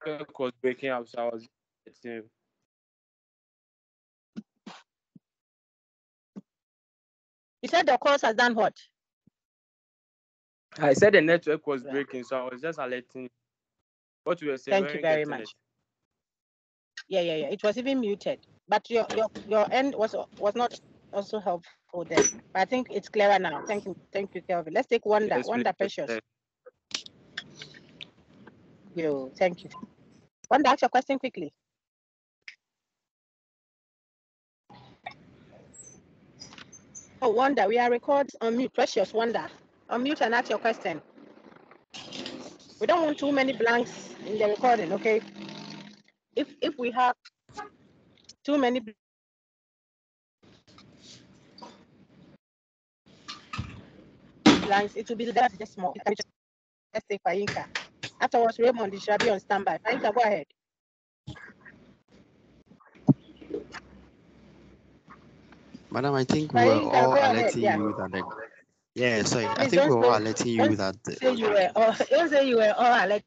network was breaking up, so I was letting you. You said the course has done what? I said the network was breaking, so I was just alerting you. What you were saying. Thank you very much. Yeah. It was even muted, but your end was not also helpful then. But I think it's clearer now. Thank you, Kelvin. Let's take Wanda. Yes, Wanda please. Precious. Yo, thank you. Wanda, ask your question quickly. Oh, Wanda, we are recording on mute. Precious, Wanda, unmute and ask your question. We don't want too many blanks in the recording, okay? If we have too many blanks, it will be better just small. Let's take Fayinka. Afterwards, Raymond, you shall be on standby. Fayinka, go ahead. Madam, I think we were all alerting you that yeah, sorry. I think we were all alerting you that Don't say you were all alerting.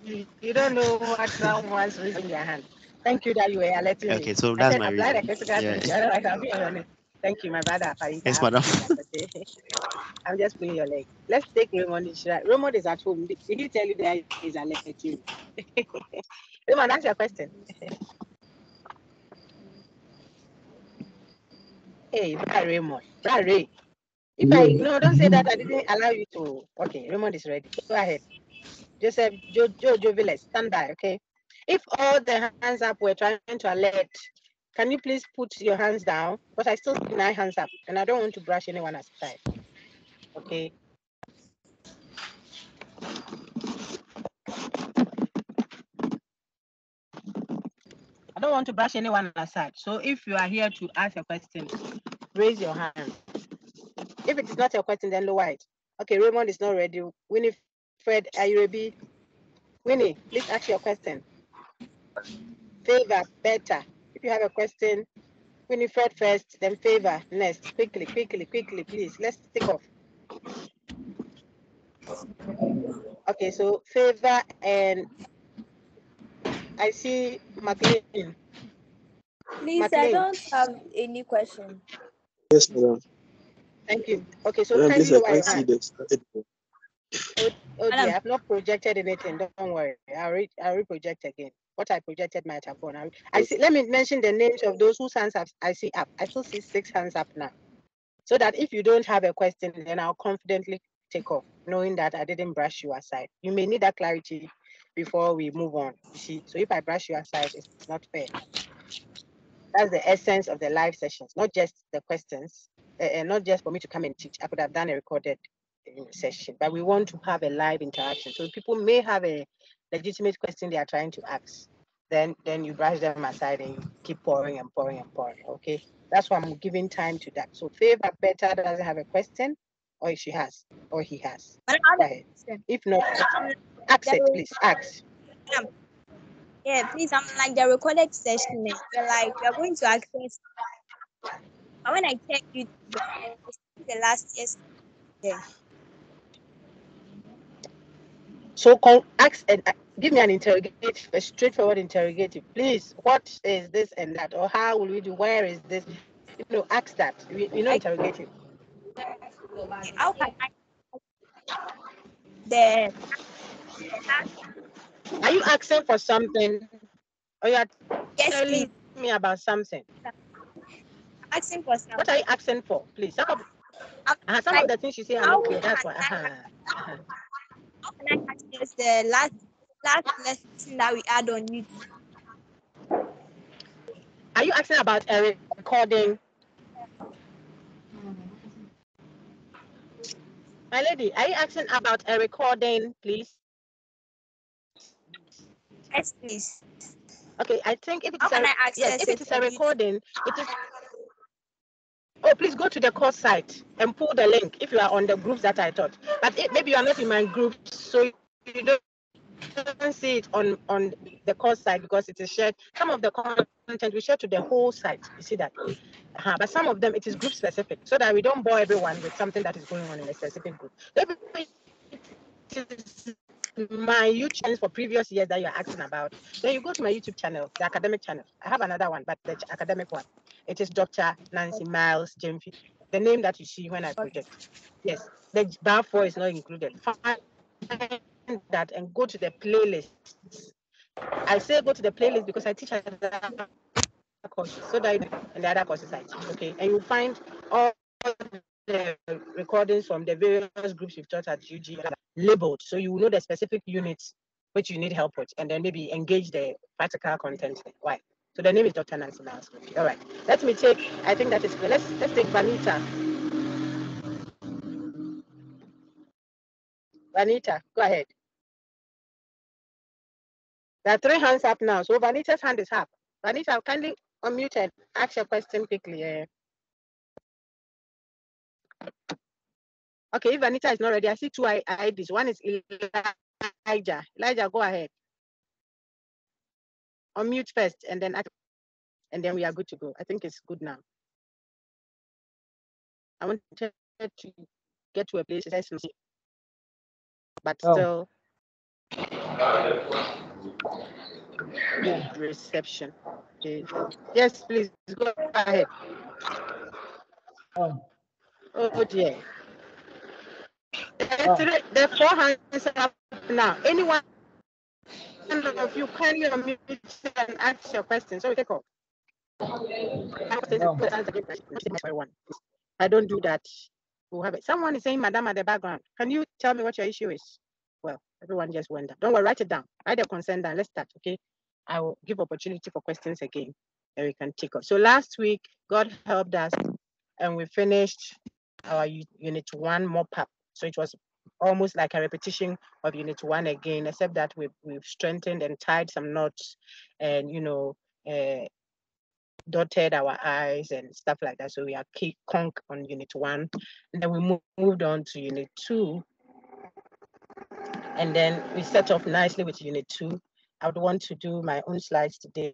You don't know what round was raising their hand. Thank you that you were alerting me. Okay, so that's my reason. Yeah. Thank you, my brother. Yes, madam. I'm just pulling your leg. Let's take Raymond. Raymond is at home. Did he tell you that he's alerting you? Raymond, ask your question. Hey, Raymond. Ray. No, don't say that. I didn't allow you to. Okay, Raymond is ready. Go ahead. Joseph, Jojo Villas, stand by, okay? If all the hands up were trying to alert, can you please put your hands down? Because I still see 9 hands up, and I don't want to brush anyone aside. Okay. I don't want to brush anyone aside. So if you are here to ask a question, raise your hand. If it is not your question, then lower it. Okay, Raymond is not ready. Winifred, are you ready? Winnie, please ask your question. Favor, better. If you have a question, Winifred first, then Favor next. Quickly, please. Let's take off. Okay, so Favor and I see McLean. Please, I don't have any question. Yes, madam. Thank you. Okay, so Madam, kindly please, I lower your can't see hand. this. Oh dear, I've not projected anything. Don't worry. I'll re-project again. What I projected might have gone. I see. Let me mention the names of those whose hands I see up. I still see 6 hands up now. So that if you don't have a question, then I'll confidently take off, knowing that I didn't brush you aside. You may need that clarity before we move on. You see, so if I brush you aside, it's not fair. That's the essence of the live sessions, not just the questions, and not just for me to come and teach. I could have done a recorded session, but we want to have a live interaction. So people may have a legitimate question they are trying to ask. Then you brush them aside and you keep pouring and pouring and pouring. Okay, that's why I'm giving time to that. So Favor better doesn't have a question, or she has, or he has. Go ahead. If not, ask it, please. Ask. Yeah, please. I'm like the recorded session. We're going to access. But when I check you, the last year's there. So ask and give me an interrogative, a straightforward interrogative. Please, what is this and that? Or how will we do? Where is this? Ask that. We know interrogative. How can I? Are you asking for something? Or you are telling me about something? I'm asking for something. What are you asking for, please? Some of the things you say are not clear. That's why. How can I access the last lesson that we had on YouTube? Are you asking about a recording? My lady, are you asking about a recording, please? Yes, please. Okay, I think if it is a recording, it is. Oh, please go to the course site and pull the link if you are on the groups that I taught. But maybe you are not in my group, so you don't see it on the course site because it is shared. Some of the content we share to the whole site. You see that? But some of them, it is group specific, so that we don't bore everyone with something that is going on in a specific group. So if it is my YouTube channels for previous years that you're asking about, then you go to my YouTube channel, the academic channel. I have another one, but the academic one. It is Dr. Nancy Miles Jemfi. The name that you see when I project. Yes, the bar 4 is not included. Find that and go to the playlist. I say go to the playlist because I teach other courses, so that and the other courses I teach, okay? And you'll find all the recordings from the various groups you've taught at UG labeled, so you will know the specific units which you need help with, and then maybe engage the practical content. Why? So the name is Dr. Nancy Miles. All right. Let me take. I think that is clear. Let's take Vanita. Vanita, go ahead. There are 3 hands up now, so Vanita's hand is up. Vanita, kindly unmute and ask your question quickly. Okay, if Vanita is not ready, I see 2 IDs. One is Elijah. Elijah, go ahead. Unmute first, and then we are good to go. I think it's good now. I want to get to a place, but still good reception. Okay. Yes, please go ahead. Oh dear. The 4 hands up now. Anyone of you kindly unmute and ask your question. So we take off. I don't do that. We'll have it. Someone is saying Madam at the background. Can you tell me what your issue is? Well, everyone just went down. Don't worry, write it down. Write the consent down. Let's start, okay? I will give opportunity for questions again, and we can take off. So last week, God helped us, and we finished our unit 1 mop-up. So it was almost like a repetition of unit 1 again, except that we've strengthened and tied some knots, and dotted our I's and stuff like that. So we are conk on unit 1, and then we moved on to unit 2, and then we set off nicely with unit 2. I would want to do my own slides today,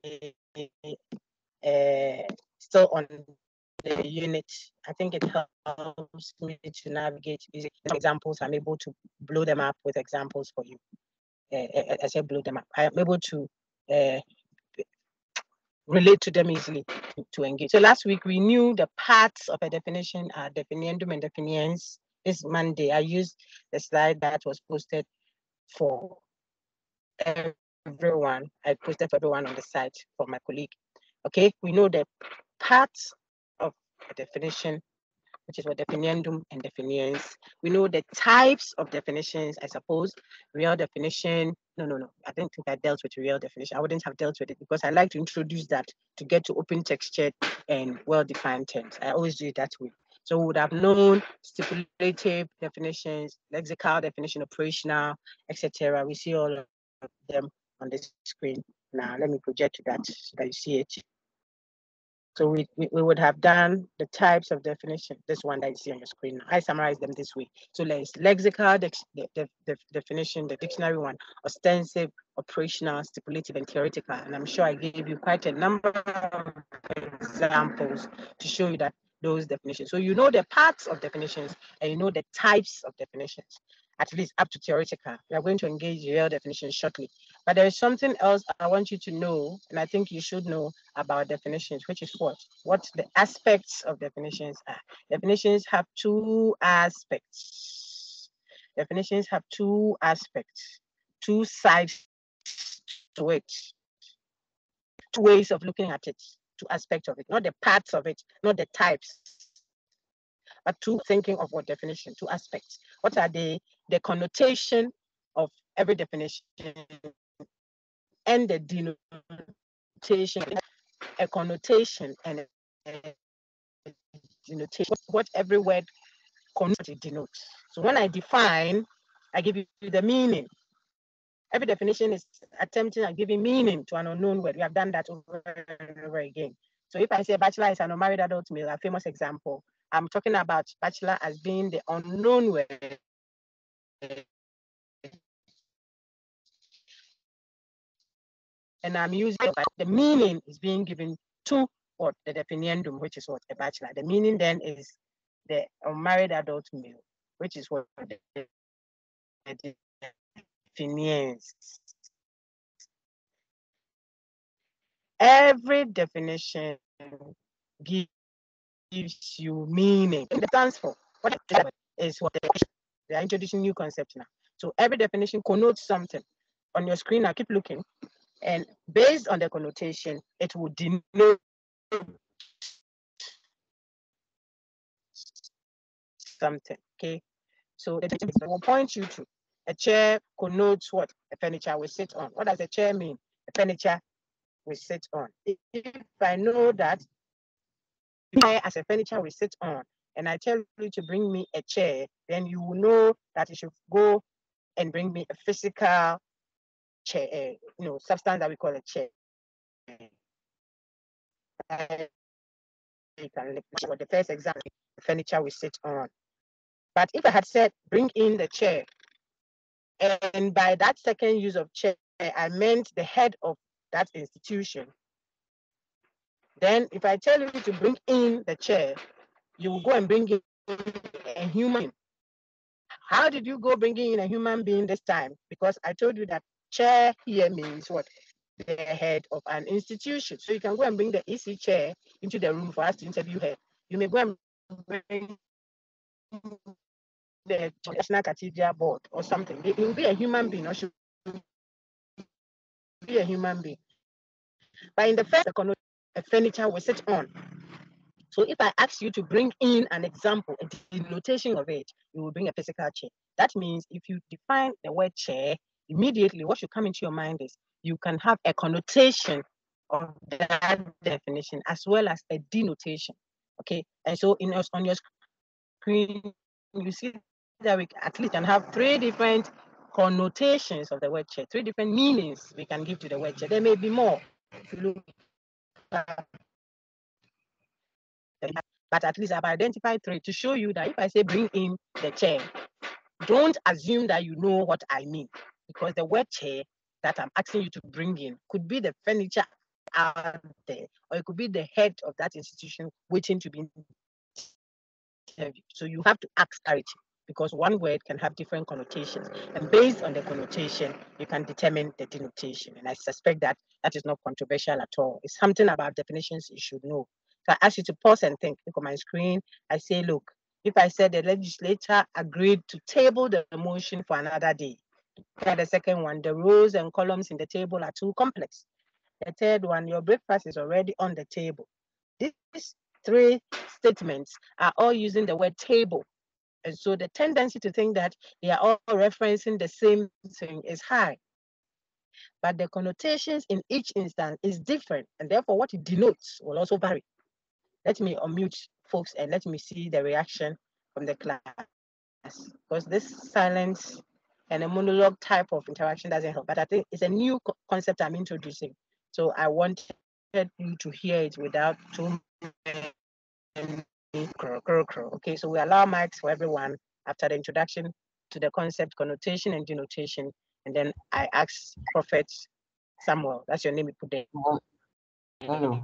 still on the unit. I think it helps me to navigate using examples. I'm able to blow them up with examples for you. I say blow them up. I am able to relate to them easily to engage. So last week we knew the parts of a definition are definiendum and definiens. This Monday I used the slide that was posted for everyone. I posted for everyone on the site for my colleague. Okay, we know the parts of a definition, which is what definiendum and definiens. We know the types of definitions, I suppose. Real definition. No. I don't think I dealt with real definition. I wouldn't have dealt with it because I like to introduce that to get to open textured and well-defined terms. I always do it that way. So we would have known stipulative definitions, lexical definition, operational, etc. We see all of them on the screen. Now let me project that so that you see it. So we would have done the types of definition, this one that you see on your screen. I summarize them this way. So there's lexical definition, the dictionary one, ostensive, operational, stipulative, and theoretical. And I'm sure I gave you quite a number of examples to show you that those definitions. So you know the parts of definitions and you know the types of definitions, at least up to theoretical. We are going to engage real definitions shortly. But there is something else I want you to know, and I think you should know about definitions, which is what the aspects of definitions are. Definitions have 2 aspects. Definitions have 2 aspects, 2 sides to it, 2 ways of looking at it, 2 aspects of it, not the parts of it, not the types, but 2 thinking of what definition, 2 aspects. What are they? The connotation of every definition and the denotation, a connotation and a denotation, what every word denotes. So when I define, I give you the meaning. Every definition is attempting at giving meaning to an unknown word. We have done that over and over again. So if I say bachelor is an unmarried adult male, a famous example, I'm talking about bachelor as being the unknown word. And I'm using the meaning is being given to what the definiendum, which is what a bachelor. The meaning then is the unmarried adult male, which is what the definitions. Every definition gives you meaning. It stands for what is what they are introducing new concepts now. So every definition connotes something. On your screen, I keep looking, and based on the connotation, it will denote something. Okay. So the definition will point you to a chair connotes what? A furniture we sit on. What does a chair mean? A furniture we sit on. If I know that as a furniture we sit on, and I tell you to bring me a chair, then you will know that you should go and bring me a physical chair, substance that we call a chair. You can look for the first example, the furniture we sit on. But if I had said, bring in the chair, and by that second use of chair, I meant the head of that institution, then if I tell you to bring in the chair, you will go and bring in a human. How did you go bringing in a human being this time? Because I told you that chair here means what? The head of an institution. So you can go and bring the EC chair into the room for us to interview her. You may go and bring the National Cathedral Board or something. It will be a human being or should be a human being. But in the first a furniture will sit on. So if I ask you to bring in an example, a denotation of it, you will bring a physical chair. That means if you define the word chair, immediately what should come into your mind is you can have a connotation of that definition as well as a denotation. Okay, and so on your screen, you see that we at least can have three different connotations of the word chair, three different meanings we can give to the word chair. There may be more if you look at, but at least I've identified three to show you that if I say bring in the chair, don't assume that you know what I mean, because the word chair that I'm asking you to bring in could be the furniture out there, or it could be the head of that institution waiting to be interviewed. So you have to ask clarity, because one word can have different connotations, and based on the connotation, you can determine the denotation. And I suspect that that is not controversial at all. It's something about definitions you should know. So I ask you to pause and think. Look on my screen. I say, look, if I said the legislature agreed to table the motion for another day. The second one, the rows and columns in the table are too complex. The third one, your breakfast is already on the table. These three statements are all using the word table. And so the tendency to think that they are all referencing the same thing is high. But the connotations in each instance is different, and therefore what it denotes will also vary. Let me unmute folks and let me see the reaction from the class, because this silence and a monologue type of interaction doesn't help. But I think it's a new concept I'm introducing. So I wanted you to hear it without too many. Okay, so we allow mics for everyone after the introduction to the concept, connotation, and denotation. And then I ask Prophet Samuel, that's your name you put there. Hello.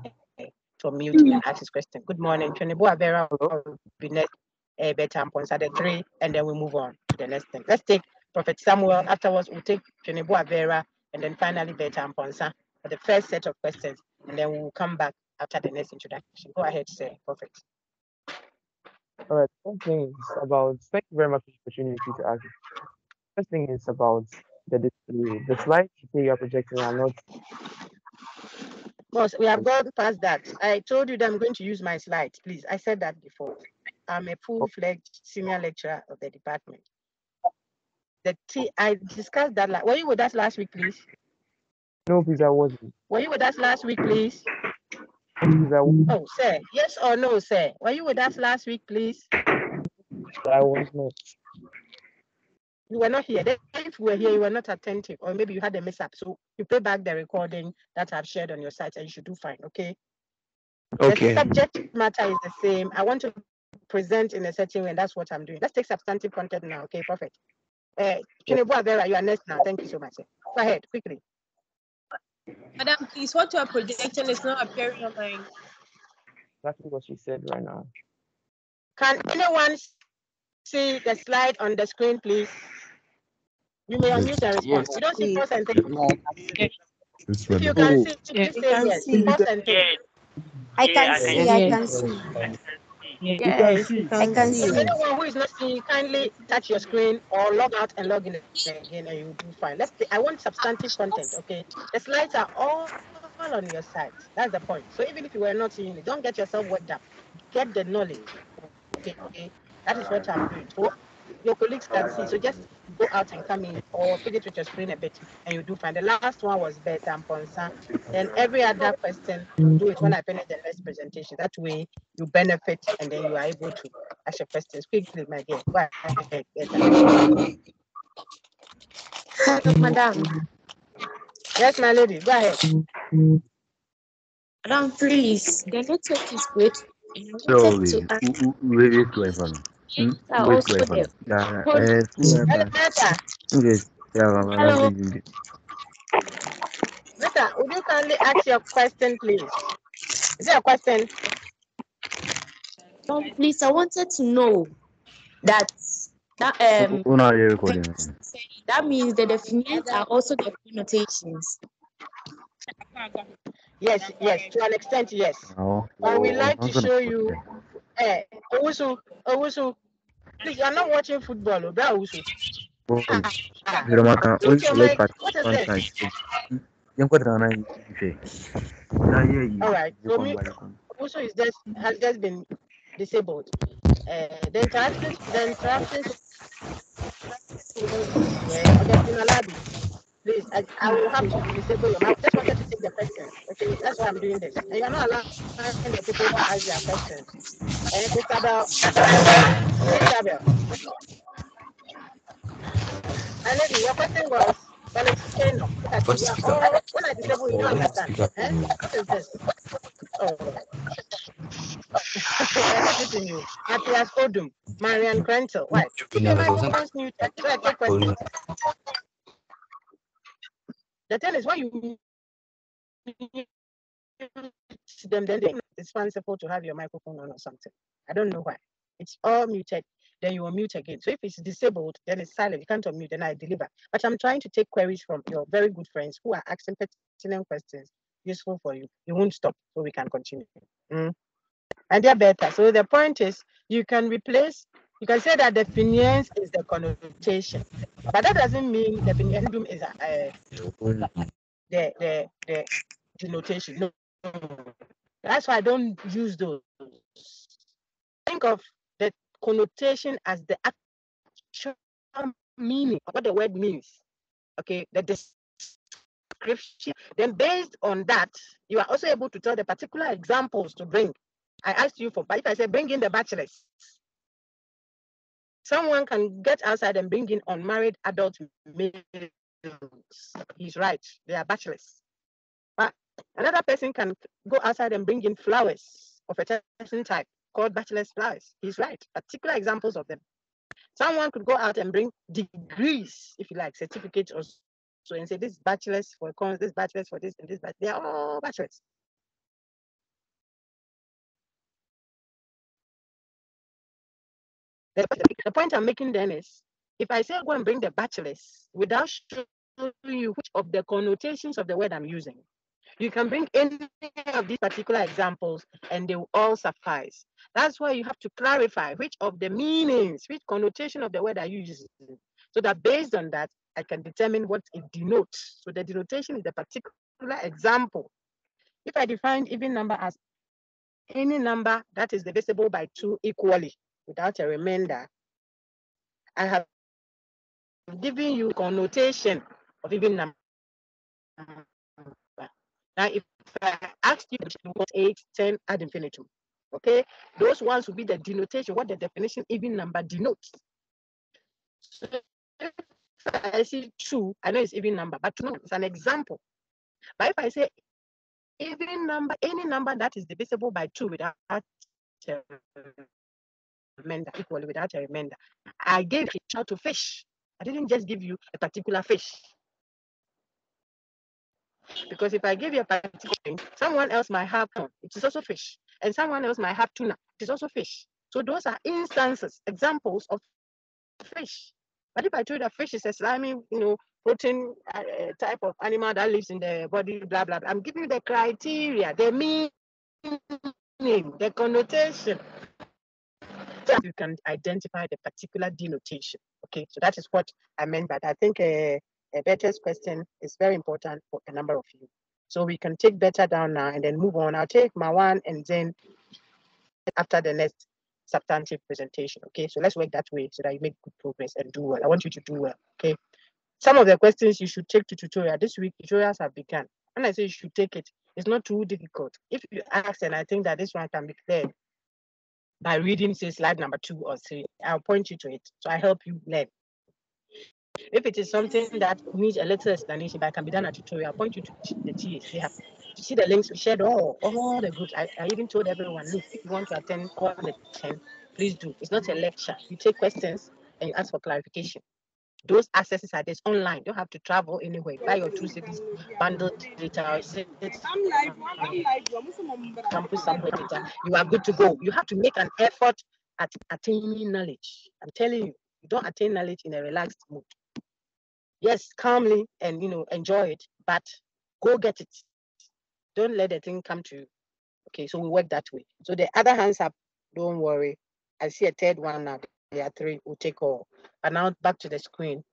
To mute and ask his question. Good morning. Tweneboa Vera will be next, better the three, and then we move on to the next thing. Let's take Prophet Samuel. Afterwards, we'll take Tweneboa Vera, and then finally Beta Amponsa for the first set of questions, and then we'll come back after the next introduction. Go ahead, sir, Prophet. All right. First thing is about, thank you very much for the opportunity to ask. First thing is about the display. The slides you say you're projecting are not. Boss, we have gone past that. I told you that I'm going to use my slides, please. I said that before. I'm a full-fledged senior lecturer of the department. I discussed that. Were you with us last week, please? No, please, I wasn't. Were you with us last week, please? Please, I wasn't. Oh, sir. Yes or no, sir? Were you with us last week, please? I was not. You were not here. Then if you were here, you were not attentive, or maybe you had a mishap. So you play back the recording that I've shared on your site, and you should do fine, okay? Okay. The subject matter is the same. I want to present in a certain way, and that's what I'm doing. Let's take substantive content now, okay? Perfect. Chinebo Avera, you are next now. Thank you so much. Sir. Go ahead, quickly. Madam, please, what you are projecting is not appearing on my. Exactly what she said right now. Can anyone see the slide on the screen, please? You may unmute and respond. Yes. You don't see pause and take. It's If you ready. can see, I please say can yes. see. Pause and take. I can see. I Yes. can see. Yes, we I can can see. see. Anyone who is not seeing, kindly touch your screen or log out and log in again, and you'll do fine. I want substantive content. Okay, the slides are all on your side. That's the point. So even if you were not seeing it, don't get yourself worked up. Get the knowledge. Okay, that is what I'm doing. So your colleagues can see. So just go out and come in or feed it with your screen a bit, and you do fine. The last one was better and Ponsa. Then every other question, we'll do it when I finish the next presentation. That way you benefit and then you are able to ask your questions quickly, my dear. Go ahead, Hello, madam. yes, my lady, go ahead. Madam, please, the network is great. And I So wanted to ask, wait for me. are Wait also for the me. code. Hello, Meta. Yes. Hello, Meta, would you kindly ask your question, please? Is there a question? please, I wanted to know that When are you recording? that means the definitions are also the connotations. Yes, to an extent, yes. But we like to show you. Owusu, please, you are not watching football, bro. Owusu. Mute your mic. What is this? All right. So Owusu has just been disabled. The interactions yeah, okay, Pinalabi. Please, I will have to disable your mic. I just wanted to take the questions. Okay, that's why I'm doing this. And you're not allowing the people to ask their questions. And Christabel, my lady, your question was volcano. Look at you. Oh, when I disable, you don't understand. What is this? Oh, I hate it in you. Matthias Odum, Marian Krentel. Why? If your microphone's muted, so I take questions. The thing is, when you mute them, then it's responsible to have your microphone on or something. I don't know why. It's all muted. Then you will mute again. So if it's disabled, then it's silent. You can't unmute, then I deliver. But I'm trying to take queries from your very good friends who are asking pertinent questions useful for you. You won't stop, so we can continue. And they're better. So the point is, you can say that the finiance is the connotation, but that doesn't mean the finiandum is the denotation. No, that's why I don't use those. Think of the connotation as the actual meaning, what the word means. Okay, the description. Then based on that, you are also able to tell the particular examples to bring. I asked you for, but if I say bring in the bachelors, someone can get outside and bring in unmarried adult males. He's right, they are bachelors. But another person can go outside and bring in flowers of a certain type called bachelor's flowers. He's right, particular examples of them. Someone could go out and bring degrees, if you like, certificates or so, and say this bachelor's for cons, this bachelor's for this, and this, but they are all bachelors. The point I'm making then is, if I say go and bring the bachelors without showing you which of the connotations of the word I'm using, you can bring any of these particular examples and they will all suffice. That's why you have to clarify which of the meanings, which connotation of the word are you using, so that based on that, I can determine what it denotes. So the denotation is the particular example. If I define even number as any number that is divisible by 2 equally without a remainder, I have given you connotation of even number. Now, if I ask you 8, 10 ad infinitum, okay, those ones will be the denotation, what the definition even number denotes. So if I see 2, I know it's even number, but no, it's an example. But if I say even number, any number that is divisible by 2 without a remainder, equally without a remainder, I gave a child to fish. I didn't just give you a particular fish. Because if I give you a particular thing, someone else might have corn, it is also fish. And someone else might have tuna, it is also fish. So those are instances, examples of fish. But if I told you that fish is a slimy, protein type of animal that lives in the body, blah, blah, blah, I'm giving you the criteria, the meaning, the connotation, so you can identify the particular denotation. Okay, so that is what I meant. But I think a better question is very important for a number of you. So we can take better down now and then move on. I'll take my one and then after the next substantive presentation. Okay, so let's work that way so that you make good progress and do well. I want you to do well. Okay, some of the questions you should take to tutorial this week. Tutorials have begun. When I say you should take it, it's not too difficult. If you ask, and I think that this one can be cleared by reading, say, slide number 2 or 3, I'll point you to it. So I help you learn. If it is something that needs a little explanation but can be done at tutorial, I'll point you to the TAs. They have to see the links we shared all the groups. I even told everyone, look, if you want to attend all the 10, please do. It's not a lecture. You take questions and you ask for clarification. Those accesses are this online. You don't have to travel anywhere. Buy your 2 cities, bundled data, campus somewhere data. You are good to go. You have to make an effort at attaining knowledge. I'm telling you, you don't attain knowledge in a relaxed mood. Yes, calmly and enjoy it, but go get it. Don't let the thing come to you. Okay, so we work that way. So the other hands up, don't worry. I see a third one now. There are 3. We'll take all. But now back to the screen.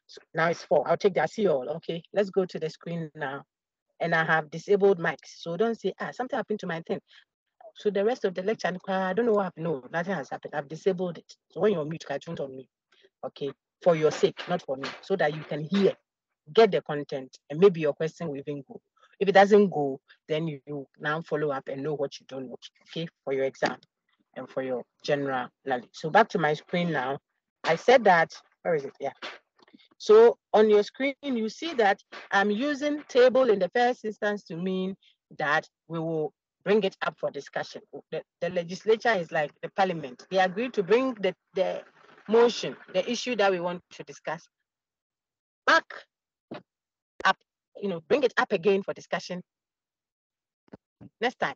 So now it's 4. I'll take that. I see all. Okay, let's go to the screen now. And I have disabled mics. So don't say, something happened to my thing. So the rest of the lecture, I don't know what happened. No, nothing has happened. I've disabled it. So when you're mute, I turn on me. Okay, for your sake, not for me, so that you can hear, get the content, and maybe your question will even go. If it doesn't go, then you now follow up and know what you don't know, okay, for your exam and for your general knowledge. So back to my screen now. I said that, where is it? Yeah. So on your screen, you see that I'm using table in the first instance to mean that we will bring it up for discussion. The legislature is like the parliament. They agreed to bring the motion, the issue that we want to discuss, back up, bring it up again for discussion next time.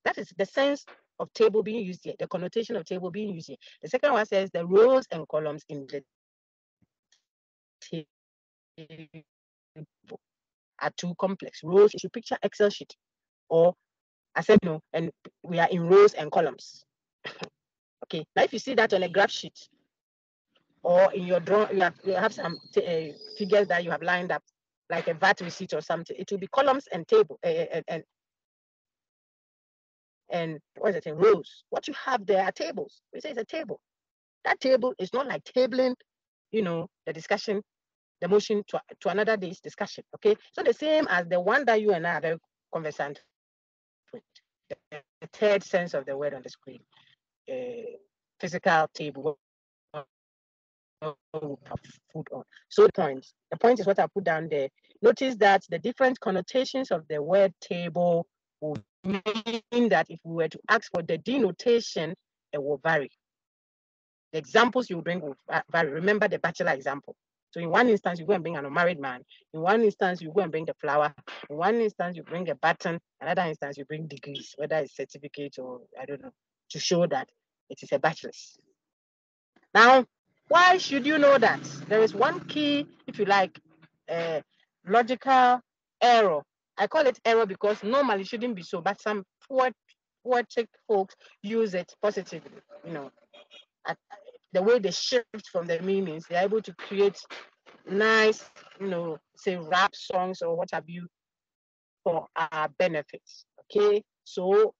That is the sense of table being used here, the connotation of table being used here. The second one says the rows and columns in the table are too complex. Rows, you should picture Excel sheet, or I said no, and we are in rows and columns. Okay, now if you see that on a graph sheet or in your drawing, you have some figures that you have lined up, like a VAT receipt or something. It will be columns and table and what is it, in rows. What you have there are tables. We say it's a table. That table is not like tabling, the discussion, the motion to another day's discussion. Okay, so the same as the one that you and I are very conversant with. The third sense of the word on the screen, physical table. Food on. So the point is what I put down there. Notice that the different connotations of the word table will mean that if we were to ask for the denotation, it will vary. The examples you bring will vary. Remember the bachelor example. So in one instance, you go and bring an unmarried man. In one instance, you go and bring the flower. In one instance, you bring a button. Another instance, you bring degrees, whether it's certificate or I don't know, to show that it is a bachelor's. Now, why should you know that? There is one key, if you like, logical error. I call it error because normally it shouldn't be so, but some poetic folks use it positively. The way they shift from the meanings, they're able to create nice, say rap songs or what have you for our benefits. Okay, so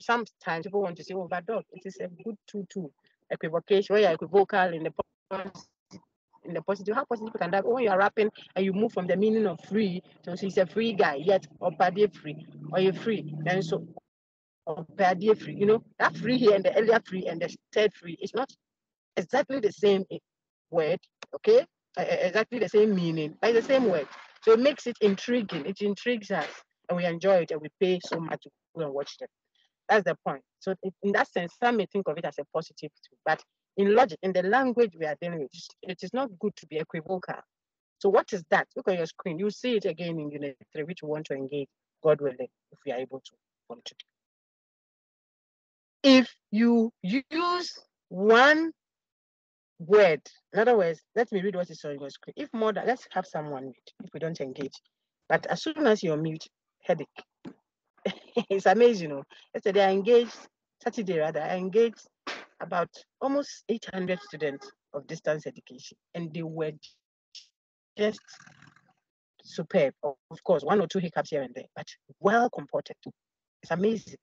sometimes people want to say, oh, but dog, it is a good tool. Equivocation, where you're equivocal in the positive. How positive can that be? When you're rapping and you move from the meaning of free, so he's a free guy, yet or free, or you're free, then so or free, that free here and the earlier free and the third free is not exactly the same word, okay? Exactly the same meaning, but it's the same word. So it makes it intriguing. It intrigues us, and we enjoy it, and we pay so much to go and watch them. That's the point. So in that sense, some may think of it as a positive tool, but in logic, in the language we are dealing with, it is not good to be equivocal. So what is that? Look on your screen. You see it again in Unit 3, which we want to engage, God willing, if we are able to come to. If you use one word. In other words, let me read what is on your screen. If more than, let's have someone read if we don't engage. But as soon as you're mute, headache. It's amazing. You know? Yesterday I engaged, Saturday rather, I engaged about almost 800 students of distance education, and they were just superb. Of course, one or two hiccups here and there, but well comported. It's amazing.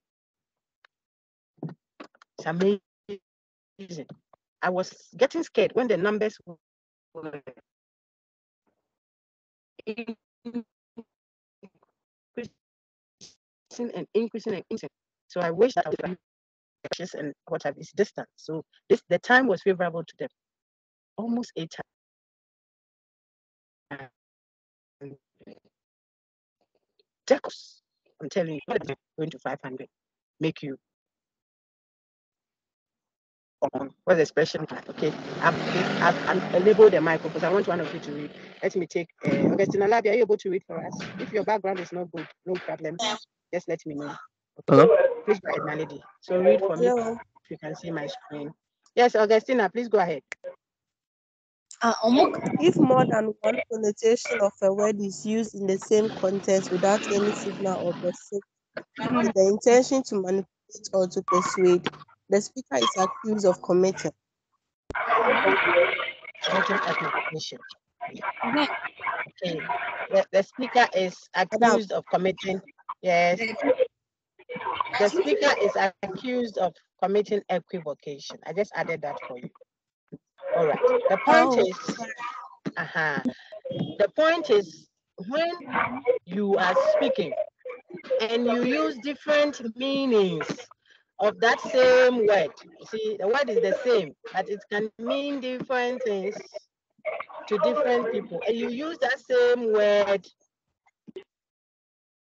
It's amazing. I was getting scared when the numbers were increasing and increasing and increasing. So I wish that I would have and what have is distance. So the time was favorable to them. Almost 8 times. Jacobs, I'm telling you, going to 500, make you on. What's the expression? Okay, I've enabled the mic because I want one of you to read. Let me take Augustine Alabi. Are you able to read for us? If your background is not good, no problem. Just let me know. Okay. Hello? Please go ahead, my lady. So read for me if you can see my screen. Yes, Augustina, please go ahead. If more than one connotation of a word is used in the same context without any signal or perception, with the intention to manipulate or to persuade, the speaker is accused of committing. Application. Okay. The speaker is accused of committing. Yes. The speaker is accused of committing equivocation. I just added that for you. All right. The point the point is when you are speaking and you use different meanings of that same word. You see, the word is the same, but it can mean different things to different people. And you use that same word,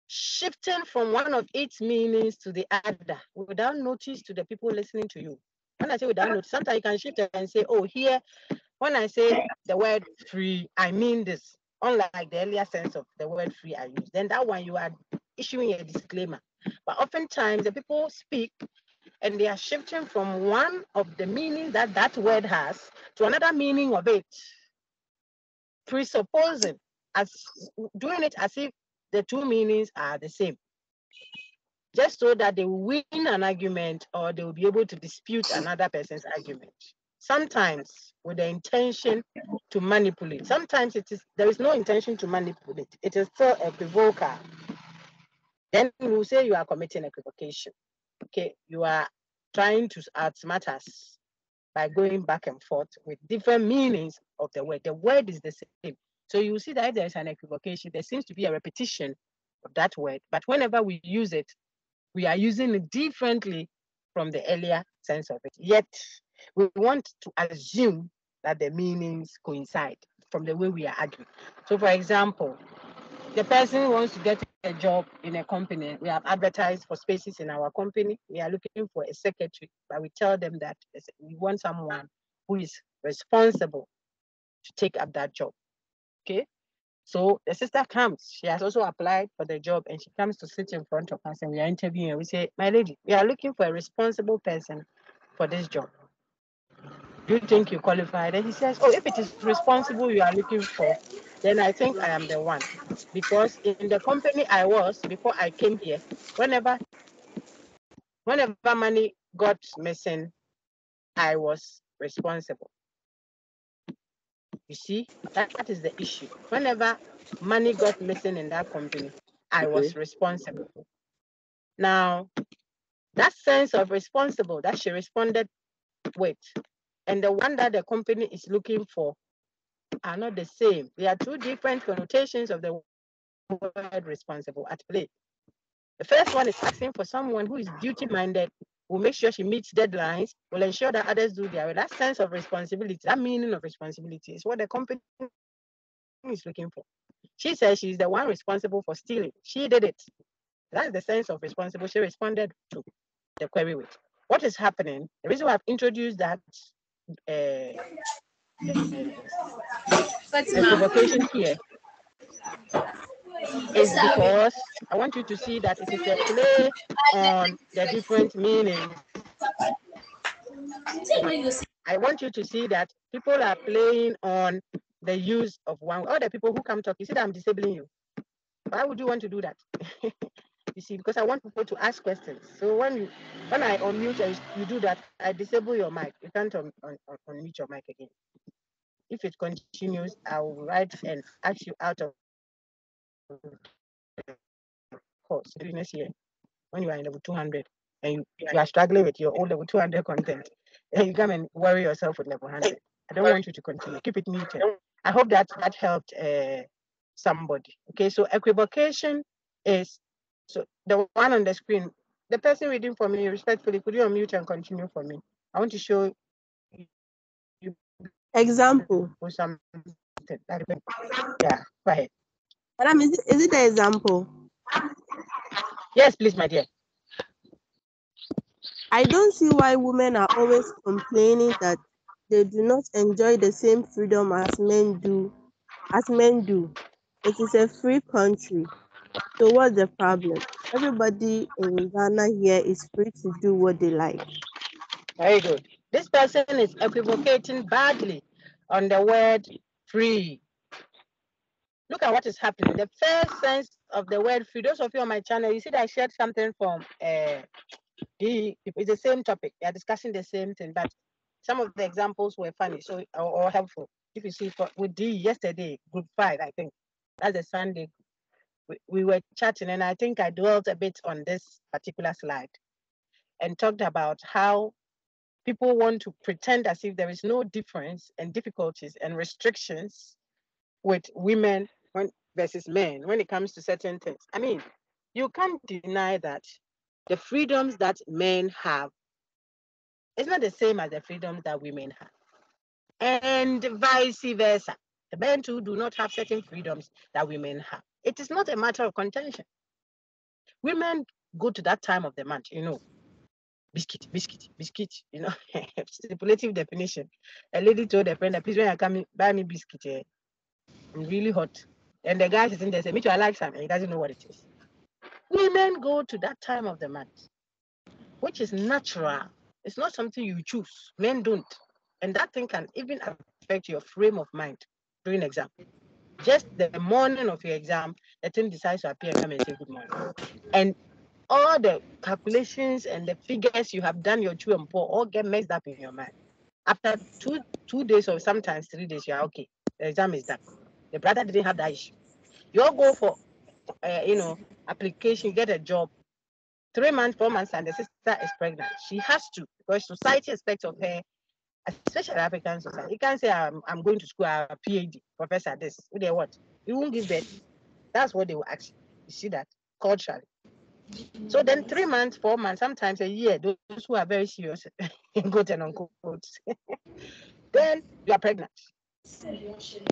shifting from one of its meanings to the other without notice to the people listening to you. When I say without notice, sometimes you can shift and say, oh, here, when I say the word free, I mean this. Unlike the earlier sense of the word free I use. Then that one you are issuing a disclaimer. But oftentimes the people speak and they are shifting from one of the meanings that that word has to another meaning of it, presupposing, as doing it as if the two meanings are the same, just so that they will win an argument or they will be able to dispute another person's argument. Sometimes with the intention to manipulate. Sometimes there is no intention to manipulate. It is still a equivocal. Then we will say you are committing equivocation. Okay, you are trying to outsmart us by going back and forth with different meanings of the word. The word is the same. So you see that if there is an equivocation, there seems to be a repetition of that word. But whenever we use it, we are using it differently from the earlier sense of it. Yet we want to assume that the meanings coincide from the way we are arguing. So for example, the person wants to get a job in a company. We have advertised for spaces in our company. We are looking for a secretary, but we tell them that we want someone who is responsible to take up that job. Okay. So the sister comes. She has also applied for the job and she comes to sit in front of us and we are interviewing her. We say, my lady, we are looking for a responsible person for this job. Do you think you qualified? And he says, oh, if it is responsible you are looking for, then I think I am the one. Because in the company I was, before I came here, whenever money got missing, I was responsible. You see, that is the issue. Whenever money got missing in that company, I was responsible. Now, that sense of responsible that she responded with, and the one that the company is looking for are not the same. There are two different connotations of the word responsible at play. The first one is asking for someone who is duty-minded, will make sure she meets deadlines, will ensure that others do their work. That sense of responsibility, that meaning of responsibility is what the company is looking for. She says she's the one responsible for stealing. She did it. That's the sense of responsible she responded to the query with. What is happening? The reason why I've introduced that equivocation here is because I want you to see that it is a play on the different meanings I want you to see that people are playing on the use of one. All the people who come talk, you see that I'm disabling you. Why would you want to do that? You see, because I want people to ask questions. So when I unmute and you do that, I disable your mic. You can't unmute your mic again. If it continues, I'll write and ask you out of course next year when you are in level 200 and you are struggling with your old level 200 content, and you come and worry yourself with level 100. I don't want you to continue. Keep it muted. I hope that helped somebody. Okay, so equivocation is so the one on the screen. The person reading for me, respectfully, could you unmute and continue for me? I want to show you example. Something. Yeah, go ahead. Madam, is it the example? Yes, please, my dear. I don't see why women are always complaining that they do not enjoy the same freedom as men do. It is a free country. So what's the problem? Everybody in Ghana here is free to do what they like. Very good. This person is equivocating badly on the word free. Look at what is happening. The first sense of the word free, those of you on my channel, you see that I shared something from it's the same topic. They are discussing the same thing, but some of the examples were funny or helpful. If you see with D yesterday, group 5, I think that's a Sunday, we were chatting, and I think I dwelt a bit on this particular slide and talked about how people want to pretend as if there is no difference and difficulties and restrictions with women versus men when it comes to certain things. I mean, you can't deny that the freedoms that men have is not the same as the freedoms that women have. And vice versa. The men too do not have certain freedoms that women have. It is not a matter of contention. Women go to that time of the month, biscuit, stipulative definition. A lady told a friend, please, when I come, buy me biscuit. I'm really hot. And the guy is in there saying, me too, I like some. And he doesn't know what it is. Women go to that time of the month, which is natural. It's not something you choose. Men don't. And that thing can even affect your frame of mind during exam. Just the morning of your exam, the thing decides to appear and come and say good morning. And all the calculations and the figures you have done your chew and pour all get messed up in your mind. After two days or sometimes 3 days, you are okay. The exam is done. The brother didn't have that issue. You all go for, application, get a job. 3 months, 4 months, and the sister is pregnant. She has to, because society expects of her, especially African society. You can't say, I'm going to school, I'm a PhD, professor, this. They what? You won't give birth. That's what they will ask you. You see that culturally. So then 3 months, 4 months, sometimes a year, those who are very serious, quote and unquote, then you are pregnant.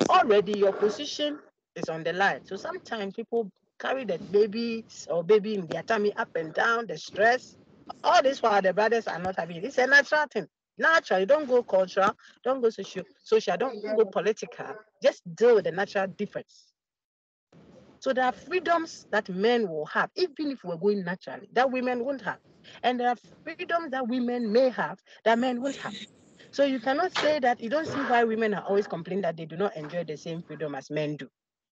Already your position is on the line. So sometimes people carry the baby in their tummy up and down, the stress. All this while the brothers are not having it. It's a natural thing. Natural. Don't go cultural, don't go social, don't go political. Just deal with the natural difference. So there are freedoms that men will have, even if we're going naturally, that women won't have. And there are freedoms that women may have that men won't have. So you cannot say that you don't see why women are always complaining that they do not enjoy the same freedom as men do.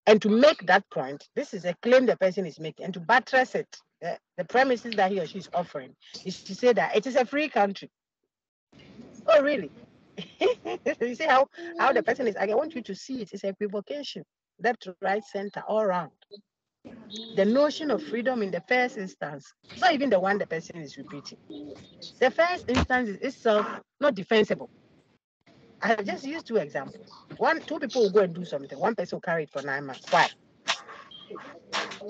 And to make that point, this is a claim the person is making, and to buttress it, the premises that he or she is offering is to say that it is a free country. Oh, really? You see how the person is, I want you to see it. It's equivocation, left, right, center, all around. The notion of freedom in the first instance, it's not even the one the person is repeating. The first instance is itself not defensible. I have just used 2 examples. Two people will go and do something. One person will carry it for 9 months. Why?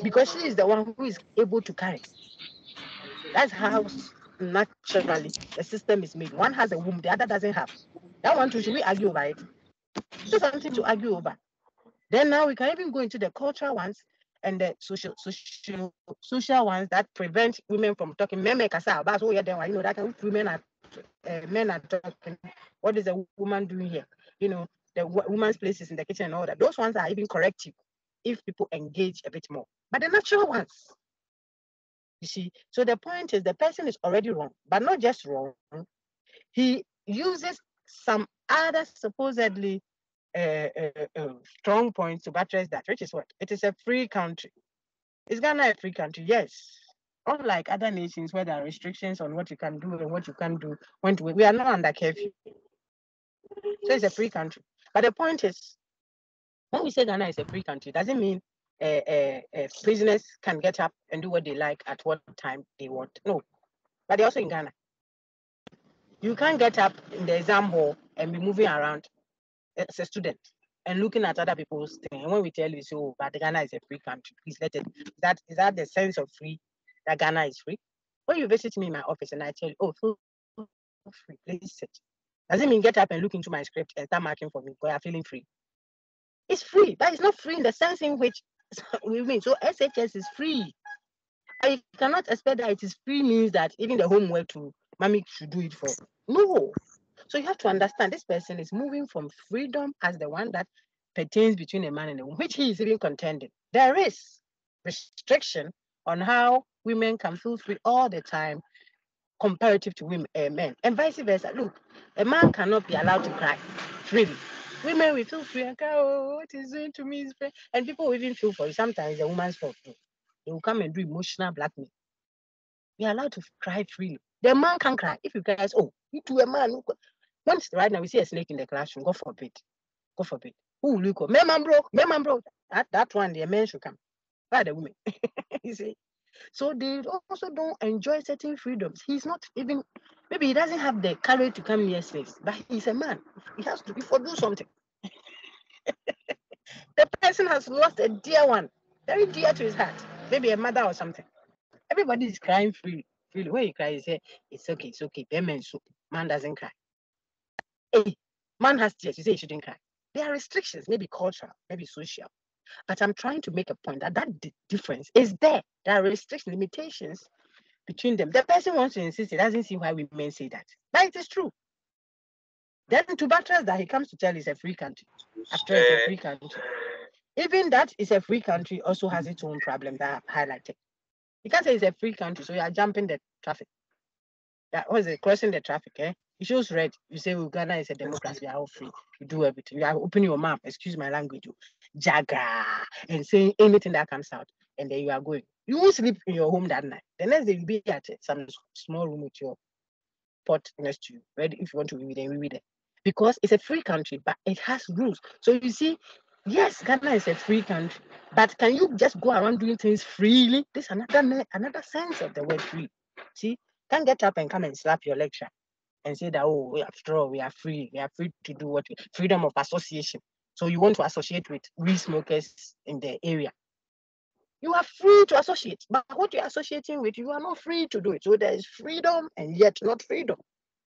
Because she is the one who is able to carry it. That's how naturally the system is made. One has a womb, the other doesn't have. That one too, should we argue over it? It's something to argue over. Then now we can even go into the cultural ones and the social ones that prevent women from talking. Men make us out. That's what you're you know that women are men are talking. What is a woman doing here? The woman's place is in the kitchen and all that. Those ones are even corrective if people engage a bit more. But the natural ones, you see. So the point is the person is already wrong, but not just wrong. He uses some other supposedly strong points to buttress that, which is what? It is a free country. Is Ghana a free country? Yes. Unlike other nations where there are restrictions on what you can do and what you can't do, we are not under curfew. So it's a free country. But the point is, when we say Ghana is a free country, doesn't mean prisoners can get up and do what they like at what time they want. No. But they're also in Ghana. You can't get up in the exam hall and be moving around as a student and looking at other people's things. And when we tell you, so, but Ghana is a free country, please let it. Is that the sense of free, that Ghana is free? When you visit me in my office and I tell you, oh, feel free, please sit. Doesn't mean get up and look into my script and start marking for me because you're feeling free. It's free, but it's not free in the sense in which we mean. So SHS is free. I cannot expect that it is free means that even the homework to mommy should do it for. No. So you have to understand this person is moving from freedom as the one that pertains between a man and a woman, which he is even contending. There is restriction on how women can feel free all the time comparative to women, men, and vice versa. Look, a man cannot be allowed to cry freely. Women will feel free and cry, oh, what is doing to me is free. And people will even feel for you. Sometimes the woman's fault too. They will come and do emotional blackmail. We are allowed to cry freely. The man can cry. If you cry, oh, you to a man. Once right now we see a snake in the classroom, God forbid. God forbid. Who will you call? Man, bro. That one, the men should come. Why the women? You see? So they also don't enjoy certain freedoms. He's not even, maybe he doesn't have the courage to come near slaves, but he's a man. He has to, do something. The person has lost a dear one, very dear to his heart, maybe a mother or something. Everybody is crying freely. When you cry, you say, it's okay. Man doesn't cry. Hey, man has tears, you say he shouldn't cry. There are restrictions, maybe cultural, maybe social. But I'm trying to make a point that difference is there. There are restrictions, limitations between them. The person wants to insist, he doesn't see why women say that. But it is true. Then to buttress that, he comes to tell it's a free country. After it's a free country. Even that is a free country also has its own problem that I've highlighted. You can't say it's a free country, so you are jumping the traffic. That was it, crossing the traffic, eh? It shows red. You say, well, Ghana is a democracy, we are all free. You do everything. You are opening your mouth, excuse my language, you jaga, and saying anything that comes out, and then you are going. You won't sleep in your home that night. The next day you'll be at some small room with your pot next to you. Ready? If you want to read it, read it. Because it's a free country, but it has rules. So you see, yes, Ghana is a free country, but can you just go around doing things freely? This is another sense of the word free. See, can't get up and come and slap your lecturer and say that, oh, after all, we are free to do what freedom of association. So you want to associate with weed smokers in the area. You are free to associate, but what you're associating with, you are not free to do it. So there is freedom and yet not freedom.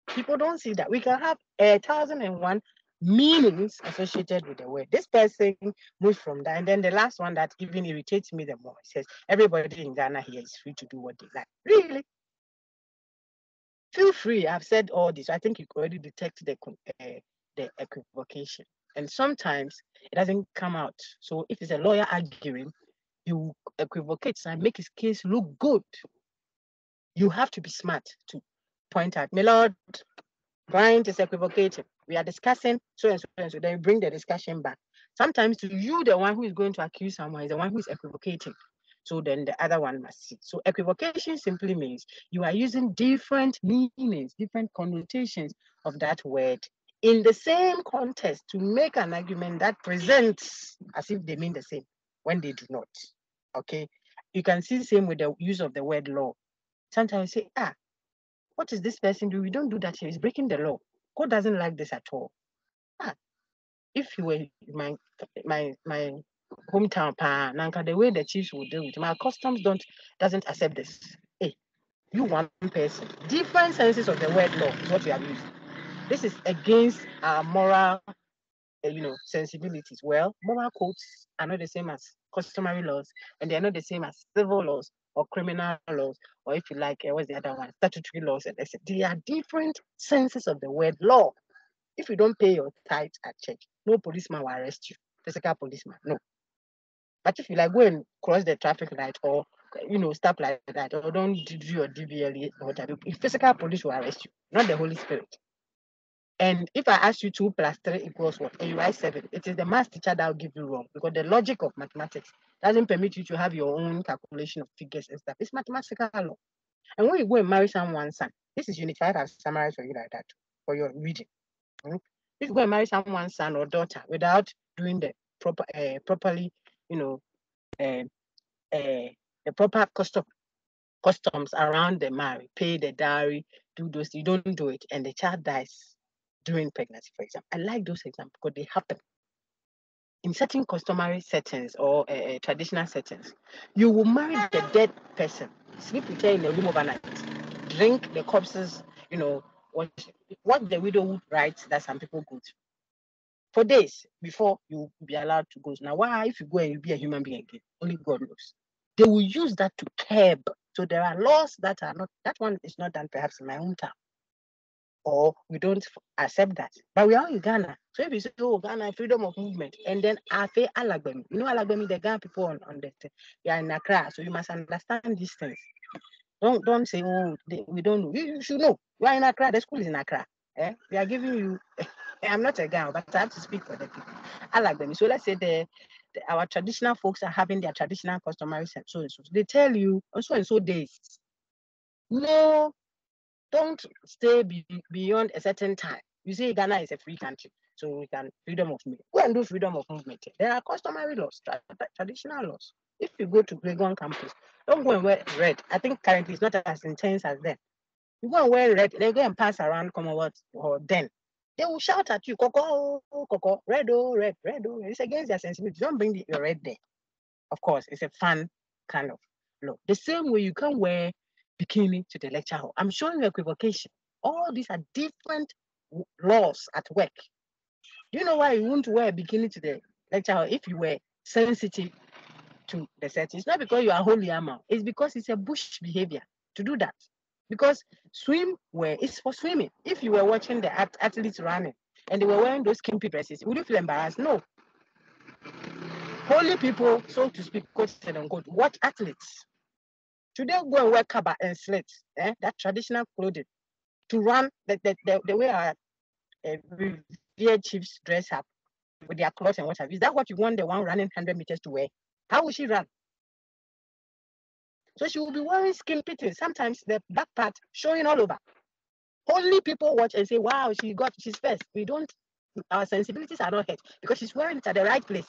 People don't see that. We can have 1,001 meanings associated with the word. This person moves from that. And then the last one that even irritates me the more, says, everybody in Ghana here is free to do what they like. Really? Feel free. I've said all this. I think you already detect the equivocation. And sometimes it doesn't come out. So if it's a lawyer arguing, you equivocate and make his case look good. You have to be smart to point out, my lord, Brian is equivocating. We are discussing so and so and so. Then you bring the discussion back. Sometimes to you, the one who is going to accuse someone is the one who is equivocating. So then the other one must see. So equivocation simply means you are using different meanings, different connotations of that word in the same context to make an argument that presents as if they mean the same when they do not. Okay. You can see the same with the use of the word law. Sometimes you say, what is this person doing? We don't do that here. He's breaking the law. God doesn't like this at all. If you were my hometown, the way the chiefs will deal with my customs doesn't accept this. Hey, you one person. Different senses of the word law is what we have used. This is against our moral, sensibilities. Well, moral codes are not the same as customary laws, and they're not the same as civil laws or criminal laws, or if you like, what's the other one? Statutory laws, and etc. They are different senses of the word law. If you don't pay your tithe at church, no policeman will arrest you. Physical policeman, no. But if you like go and cross the traffic light or stop like that, or don't do your DVLE or whatever, physical police will arrest you, not the Holy Spirit. And if I ask you 2 + 3 = what, and you write 7, it is the math teacher that will give you wrong, because the logic of mathematics doesn't permit you to have your own calculation of figures and stuff. It's mathematical law. And when you go and marry someone's son, this is Unit 5, I've summarized for you like that for your reading. If you go and marry someone's son or daughter without doing the proper, properly, the proper customs around the marriage, pay the dowry, do those, you don't do it, and the child dies during pregnancy, for example. I like those examples because they happen in certain customary settings or traditional settings. You will marry the dead person, sleep with her in the room overnight, drink the corpses, what the widow would write that some people go to for days before you be allowed to go. Now, why, if you go and you be a human being again, only God knows. They will use that to curb. So there are laws that are not, that one is not done perhaps in my hometown, or we don't accept that. But we are in Ghana. So if you say, oh, Ghana, freedom of movement, and then Afe Alagbemi, Alagbemi, the Ghana people on the, they are in Accra. So you must understand these things. Don't say, oh, we don't know. You should know. You are in Accra, the school is in Accra. We are giving you, I'm not a Ghana, but I have to speak for the people. Alagbemi. So let's say our traditional folks are having their traditional customary so and so. They tell you on so and so days, no, don't stay beyond a certain time. You say Ghana is a free country, so we can freedom of movement. Go and do freedom of movement. There are customary laws, traditional laws. If you go to Gregor campus, don't go and wear red. I think currently it's not as intense as then. You go and wear red, they go and pass around Commonwealth, or then they will shout at you, Coco, Coco, red, oh, red, red, oh. It's against their sensibility. Don't bring your red there. Of course, it's a fun kind of law. The same way you can wear bikini to the lecture hall. I'm showing you equivocation. All these are different laws at work. Do you know why you won't wear a bikini to the lecture hall if you were sensitive to the setting? It's not because you are holy amount. It's because it's a bush behavior to do that. Because swimwear is for swimming. If you were watching the athletes running and they were wearing those skimpy dresses, would you feel embarrassed? No. Holy people, so to speak, quoted unquote, watch athletes. Should they go and wear kaba and slits, that traditional clothing, to run the way our revered chiefs dress up with their clothes and what have you? Is that what you want the one running 100 meters to wear? How will she run? So she will be wearing skin fitting, sometimes the back part showing all over. Only people watch and say, wow, she's first. We don't, our sensibilities are not hurt because she's wearing it at the right place.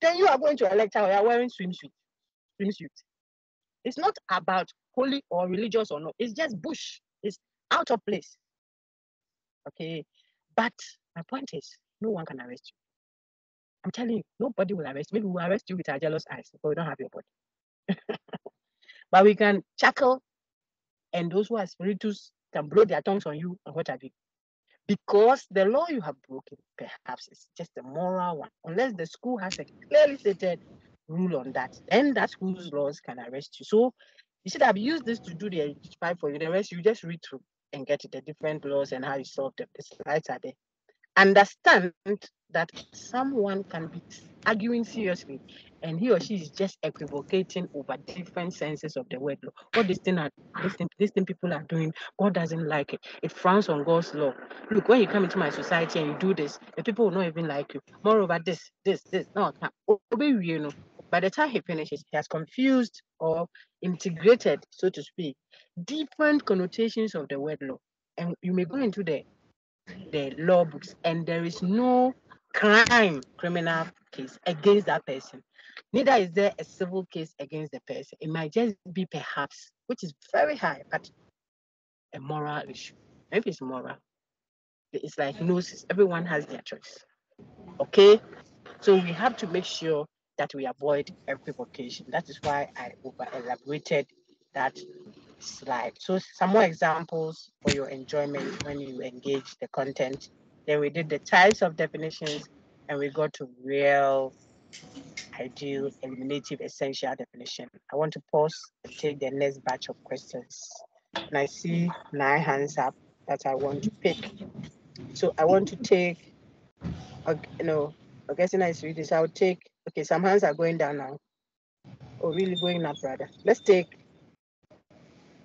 Then you are going to a lecture where you are wearing swimsuit. It's not about holy or religious or not. It's just bush. It's out of place. Okay. But my point is, no one can arrest you. I'm telling you, nobody will arrest you. Maybe we'll arrest you with our jealous eyes, but we don't have your body. But we can chuckle, and those who are spiritus can blow their tongues on you and what have you. Because the law you have broken, perhaps it's just a moral one. Unless the school has a clearly stated rule on that, then that school's laws can arrest you. So you should have used this to do the identify for you. The rest you just read through and get the different laws and how you solve them. The slides are there. Understand that someone can be arguing seriously and he or she is just equivocating over different senses of the word law. What this thing people are doing, God doesn't like it. It frowns on God's law. Look, when you come into my society and you do this, the people will not even like you. Moreover, this. No, you know. By the time he finishes, he has confused or integrated, so to speak, different connotations of the word law. And you may go into the law books and there is no criminal case against that person. Neither is there a civil case against the person. It might just be perhaps, which is very high, but a moral issue. If it's moral, it's like gnosis. Everyone has their choice. Okay? So we have to make sure that we avoid equivocation. That is why I over-elaborated that slide. So some more examples for your enjoyment when you engage the content. Then we did the types of definitions and we got to real, ideal, eliminative, essential definition. I want to pause and take the next batch of questions. And I see 9 hands up that I want to pick. So I want to take, I'm guessing I see this. I'll take, okay, some hands are going down now. Oh, really going up, rather.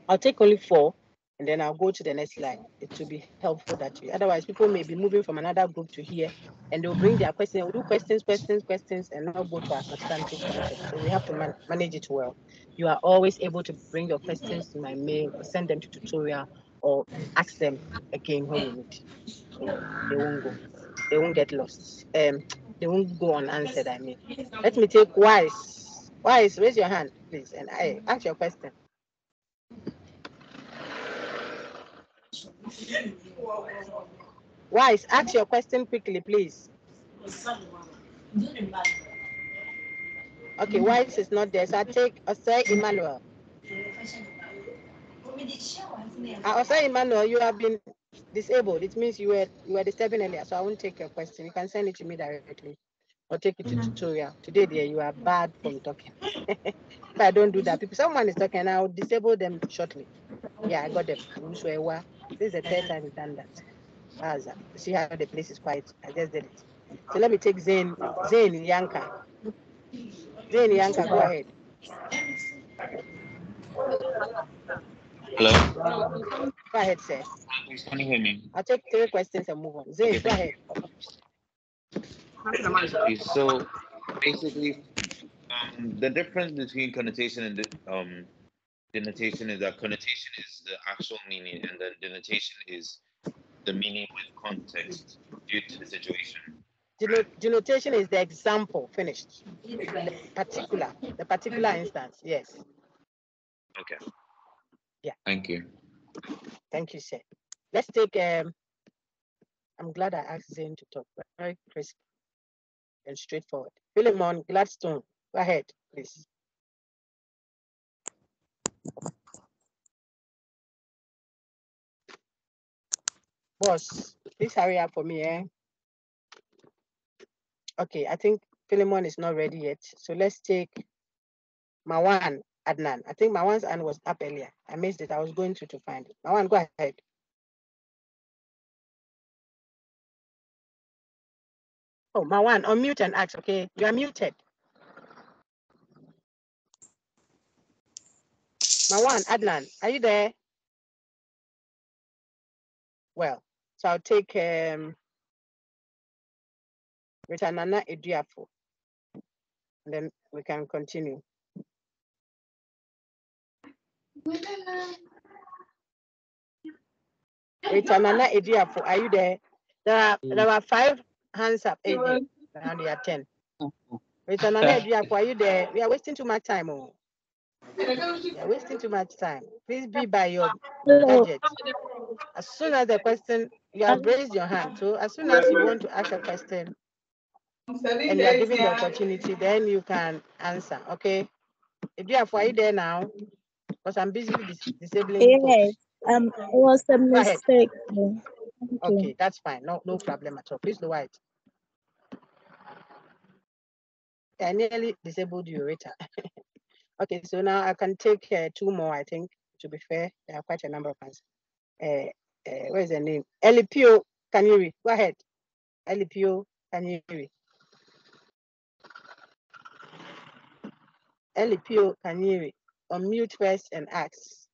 I'll take only 4. and then I'll go to the next slide. It will be helpful that way. Otherwise, people may be moving from another group to here, and they'll bring their questions. We'll do questions, and not go to our substantive content. So we have to manage it well. You are always able to bring your questions to my mail or send them to tutorial or ask them again when you need. So they won't go. They won't get lost. They won't go unanswered, I mean. Let me take Wise. Wise, raise your hand, please, and I ask your question. Wise, ask your question quickly, please. Okay, Wise is not there, so I take Osei Emmanuel. Osei Emmanuel, you have been disabled. It means you were disturbing earlier, so I won't take your question. You can send it to me directly or take it to tutorial. Today, dear, you are bad from talking. If I don't do that, someone is talking, I'll disable them shortly. Yeah, I got them. This is the third time we've done that. See how the place is quiet. I just did it. So let me take Zain Yanka. Zain Yanka, go ahead. Hello. Go ahead, sir. Please, can you hear me? I'll take 3 questions and move on. Zain, go ahead. Yes, please. So basically, the difference between connotation and denotation is that connotation is the actual meaning, and then denotation is the meaning with context due to the situation. Denotation is the example, finished. The particular instance, yes. Okay. Yeah. Thank you. Thank you, sir. Let's take, I'm glad I asked Zain to talk, very crisp and straightforward. Philemon Gladstone, go ahead, please. Boss, please hurry up for me, eh? Okay, I think Philemon is not ready yet. So let's take Mawan Adnan. I think Mawan's hand was up earlier. I missed it. I was going to find it. Mawan, go ahead. Oh, Mawan, unmute and ask, okay? You are muted. Mawan Adnan, are you there? Well, so I'll take Ritanana Ediafo. And then we can continue. Ritanana Ediafo, are you there? There are 5 hands up, 8 there. Now there are 10. Ritanana Ediafo, are you there? We are wasting too much time. Oh. We are wasting too much time. Please be by your gadget. As soon as the question, you have raised your hand. So as soon as you want to ask a question and you are given the opportunity, then you can answer. Okay. Ediafo, are you there now? Because I'm busy disabling Yes, it was a mistake. Okay, that's fine. No problem at all. Please lower it. I nearly disabled you, Rita. Okay, so now I can take 2 more, I think, to be fair. There are quite a number of answers. Where's the name? Elipio Kanyuri. Go ahead. Elipio Kanyuri. Elipio Kanyuri. Unmute first and ask.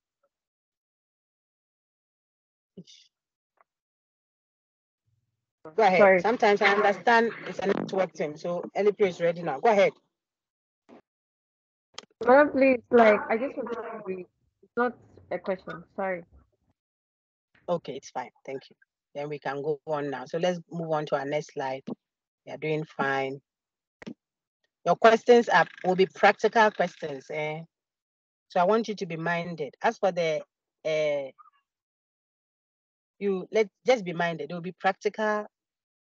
Go ahead. Sorry. Sometimes I understand it's a network thing. So Elipio is ready now. Go ahead. Madam, please, I just want to agree. It's not a question. Sorry. Okay, it's fine. Thank you. Then we can go on now. So let's move on to our next slide. You're doing fine. Your questions will be practical questions. So I want you to be minded. As for the, just be minded. It will be practical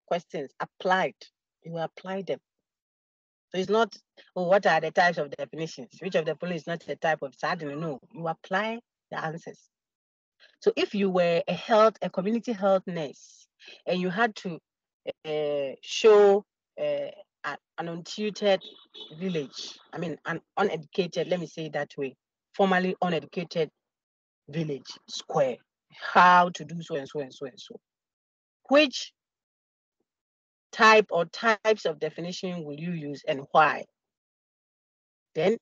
questions applied. You will apply them. So it's not, what are the types of definitions? Which of the following is not the type of sardine? No, you apply the answers. So if you were a community health nurse and you had to show an untutored village, I mean, an uneducated, let me say it that way, formerly uneducated village square, how to do so and so and so and so. Which type or types of definition will you use and why? Then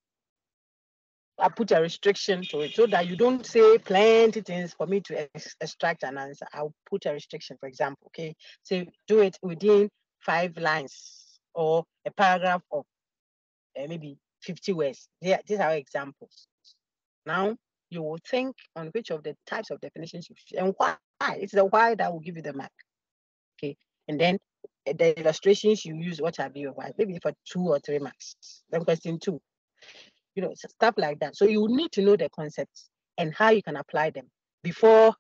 I put a restriction to it so that you don't say plenty things for me to extract an answer. I'll put a restriction, for example, okay? So do it within 5 lines or a paragraph of maybe 50 words. Yeah, these are examples. Now you will think on which of the types of definitions you should, and why. It's the why that will give you the mark. Okay, and then the illustrations you use, what are your why? Maybe for 2 or 3 marks. Then question 2. You know, stuff like that. So you need to know the concepts and how you can apply them before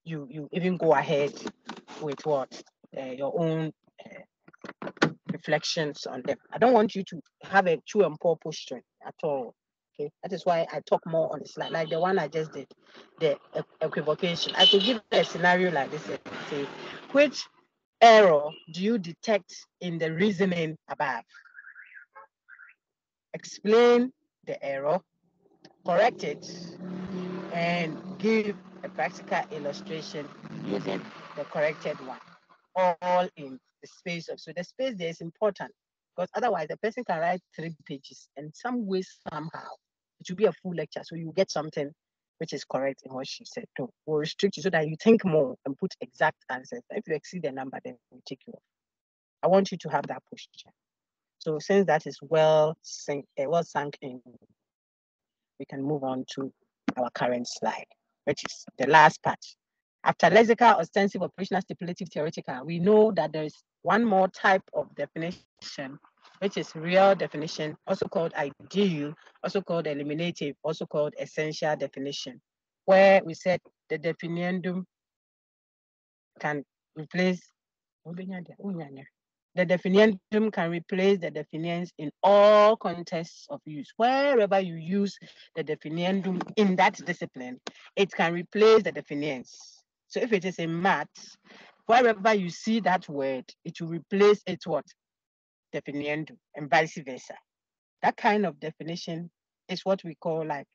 you even go ahead with what your own reflections on them. I don't want you to have a true and poor posture at all. Okay, that is why I talk more on the slide, like the one I just did, the equivocation. I could give a scenario like this and say, which error do you detect in the reasoning above? Explain the error, correct it, and give a practical illustration using the corrected one, all in the space of, so the space there is important, because otherwise the person can write 3 pages and some way, somehow, it will be a full lecture. So you get something which is correct in what she said. So we'll restrict you so that you think more and put exact answers. If you exceed the number, then we'll take you off. I want you to have that posture. So since that is well sunk in, we can move on to our current slide, which is the last part. After lexical, ostensive, operational, stipulative, theoretical, we know that there is one more type of definition, which is real definition, also called ideal, also called eliminative, also called essential definition, where we said the definiendum can replace the definiendum can replace the definiens in all contexts of use. Wherever you use the definiendum in that discipline, it can replace the definiens. So if it is in maths, wherever you see that word, it will replace its what? Definiendum, and vice versa. That kind of definition is what we call like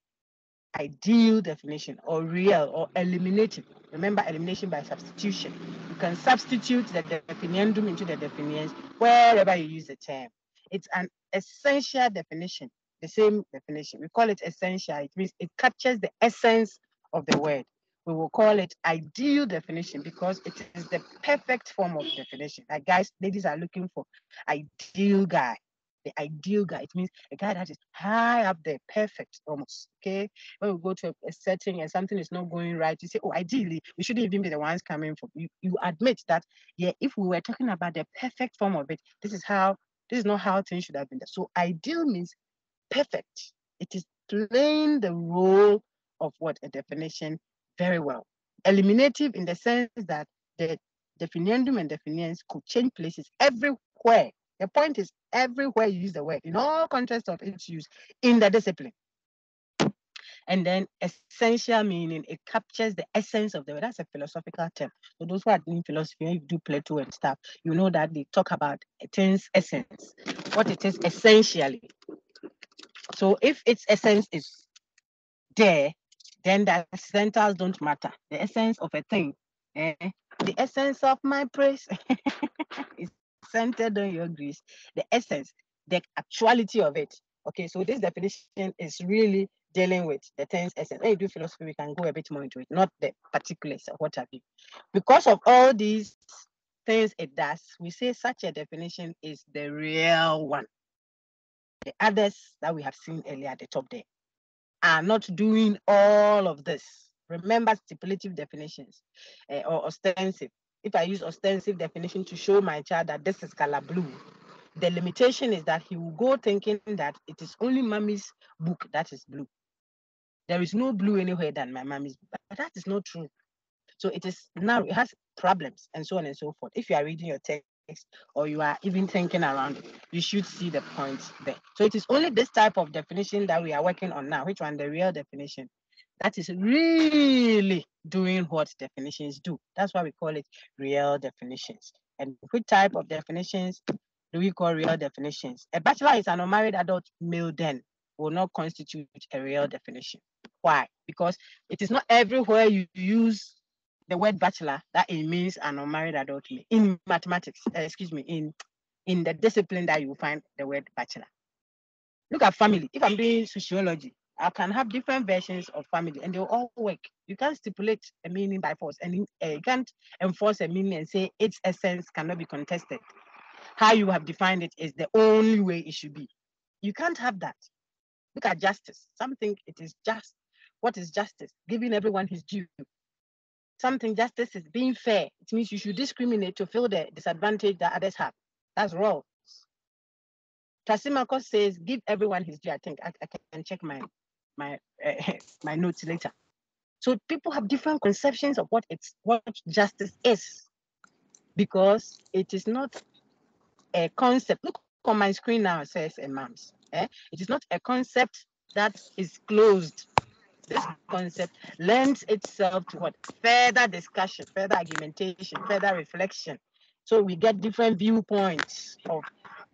ideal definition, or real, or eliminative. Remember, elimination by substitution. You can substitute the definiendum into the definiens wherever you use the term. It's an essential definition, the same definition. We call it essential. It means it captures the essence of the word. We will call it ideal definition because it is the perfect form of definition. Like guys, ladies are looking for ideal guy. The ideal guy. It means a guy that is high up there, perfect almost. Okay. When we go to a setting and something is not going right, you say, oh, ideally, we shouldn't even be the ones coming from. You admit that, yeah, if we were talking about the perfect form of it, this is not how things should have been done. So ideal means perfect. It is playing the role of what a definition very well. Eliminative in the sense that the definiendum and definiens could change places everywhere. The point is everywhere you use the word, in all contexts of its use in the discipline. And then essential meaning, it captures the essence of the word. That's a philosophical term. So those who are doing philosophy, you do Plato and stuff, you know that they talk about a thing's essence, what it is essentially. So if its essence is there, then the centers don't matter. The essence of a thing, the essence of my praise is centered on your grace. The essence, the actuality of it. Okay, so this definition is really dealing with the thing's essence. When you do philosophy, we can go a bit more into it, not the particulars of what have you. Because of all these things it does, we say such a definition is the real one. The others that we have seen earlier at the top there are not doing all of this. Remember stipulative definitions or ostensive. If I use ostensive definition to show my child that this is color blue, the limitation is that he will go thinking that it is only mommy's book that is blue. There is no blue anywhere than my mommy's book, but that is not true. So it is now, it has problems and so on and so forth. If you are reading your text or you are even thinking around it, you should see the points there. So it is only this type of definition that we are working on now, which one, the real definition, that is really doing what definitions do. That's why we call it real definitions. And which type of definitions do we call real definitions? A bachelor is an unmarried adult male then will not constitute a real definition. Why? Because it is not everywhere you use the word bachelor that it means an unmarried adult male. In mathematics, in the discipline that you find the word bachelor. Look at family. If I'm doing sociology, I can have different versions of family and they'll all work. You can't stipulate a meaning by force and you can't enforce a meaning and say its essence cannot be contested. How you have defined it is the only way it should be. You can't have that. Look at justice. Something, it is just. What is justice? Giving everyone his due. Something, justice is being fair. It means you should discriminate to feel the disadvantage that others have. That's wrong. Trasimako says, give everyone his due. I think I can check my notes later. So people have different conceptions of what justice is, because it is not a concept. Look on my screen now, it says imams. It is not a concept that is closed. This concept lends itself to what? Further discussion, further argumentation, further reflection. So we get different viewpoints of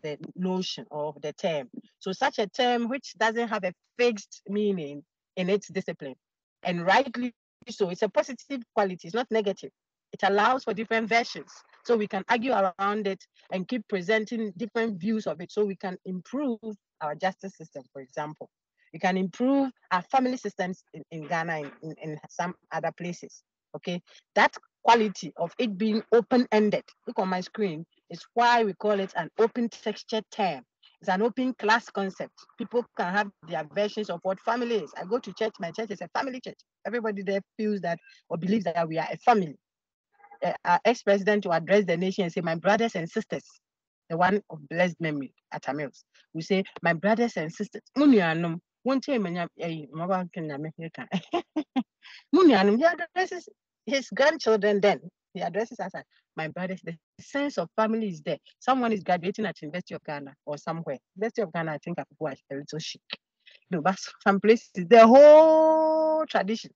the notion of the term. So such a term which doesn't have a fixed meaning in its discipline, and rightly so, it's a positive quality, it's not negative. It allows for different versions. So we can argue around it and keep presenting different views of it so we can improve our justice system, for example. We can improve our family systems in Ghana, in some other places, okay? That quality of it being open-ended, look on my screen, is why we call it an open texture term. It's an open class concept. People can have their versions of what family is. I go to church, my church is a family church. Everybody there feels that or believes that we are a family. Our ex-president to address the nation and say, my brothers and sisters, the one of blessed memory at Tamils, we say, my brothers and sisters, Munianum, he addresses his grandchildren then. He addresses us as my brothers. The sense of family is there. Someone is graduating at University of Ghana or somewhere. University of Ghana, I think, was a little chic. No, but some places, the whole tradition.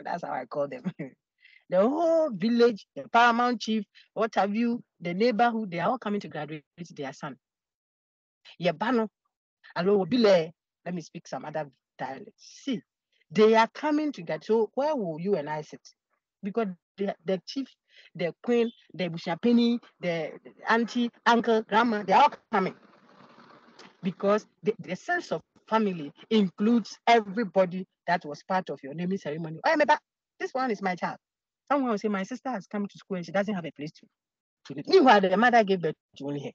That's how I call them. The whole village, the paramount chief, what have you, the neighborhood, they are all coming to graduate their son. Yabano, let me speak some other dialects. See, they are coming together. So where will you and I sit? Because the chief, the queen, the bushapeni, the auntie, uncle, grandma, they are all coming. Because the sense of family includes everybody that was part of your naming ceremony. I remember, this one is my child. Someone will say, my sister has come to school and she doesn't have a place to live. Meanwhile, the mother gave birth to only her.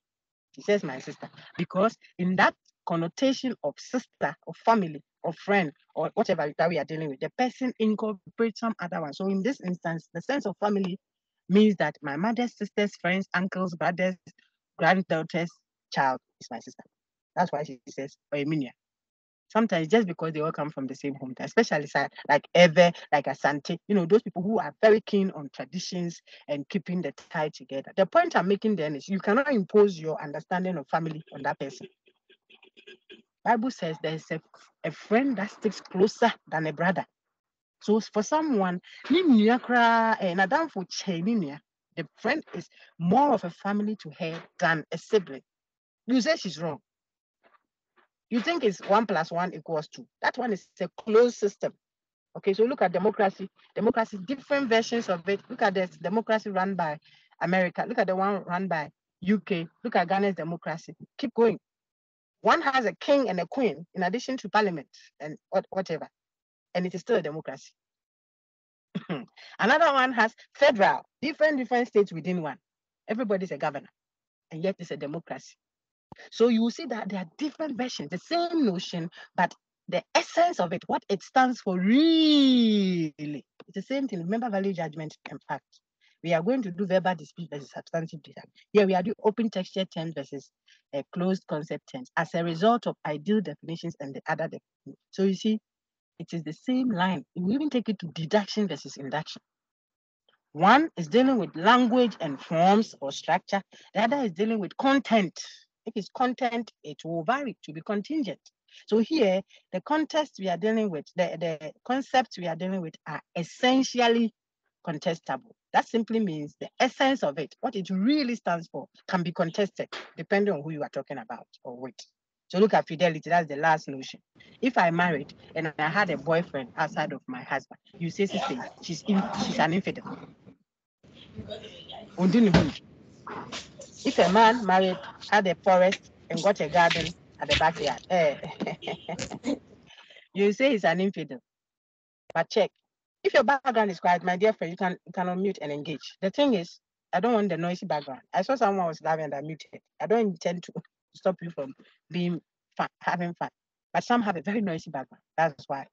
She says my sister. Because in that connotation of sister, of family, of friend, or whatever that we are dealing with, the person incorporates some other one. So in this instance, the sense of family means that my mother's sister's friends, uncles, brothers, granddaughter's child is my sister. That's why she says Oyeminia. Sometimes just because they all come from the same hometown, especially like Eve, like Asante, those people who are very keen on traditions and keeping the tie together. The point I'm making then is you cannot impose your understanding of family on that person. Bible says there's a friend that sticks closer than a brother. So for someone, the friend is more of a family to her than a sibling. You say she's wrong. You think it's 1 + 1 = 2. That one is a closed system. Okay, so look at democracy. Democracy, different versions of it. Look at the democracy run by America. Look at the one run by UK. Look at Ghana's democracy. Keep going. One has a king and a queen in addition to parliament and whatever. And it is still a democracy. Another one has federal, different states within one. Everybody's a governor. And yet it's a democracy. So you will see that there are different versions, the same notion, but the essence of it, what it stands for really, it's the same thing. Remember value, judgment, and fact. We are going to do verbal dispute versus substantive dispute. Here we are doing open texture terms versus closed concept terms as a result of ideal definitions and the other definitions. So you see, it is the same line. We even take it to deduction versus induction. One is dealing with language and forms or structure. The other is dealing with content. If it's content, it will vary to be contingent. So here, the context we are dealing with, the concepts we are dealing with are essentially contestable. That simply means the essence of it, what it really stands for, can be contested depending on who you are talking about or with. So look at fidelity, that's the last notion. If I married and I had a boyfriend outside of my husband, you say, sister, she's an infidel. If a man married, had a forest and got a garden at the backyard, You say he's an infidel, but check. If your background is quiet, my dear friend, you can unmute and engage. The thing is, I don't want the noisy background. I saw someone was laughing and I muted. I don't intend to stop you from being fun, having fun. But some have a very noisy background. That's why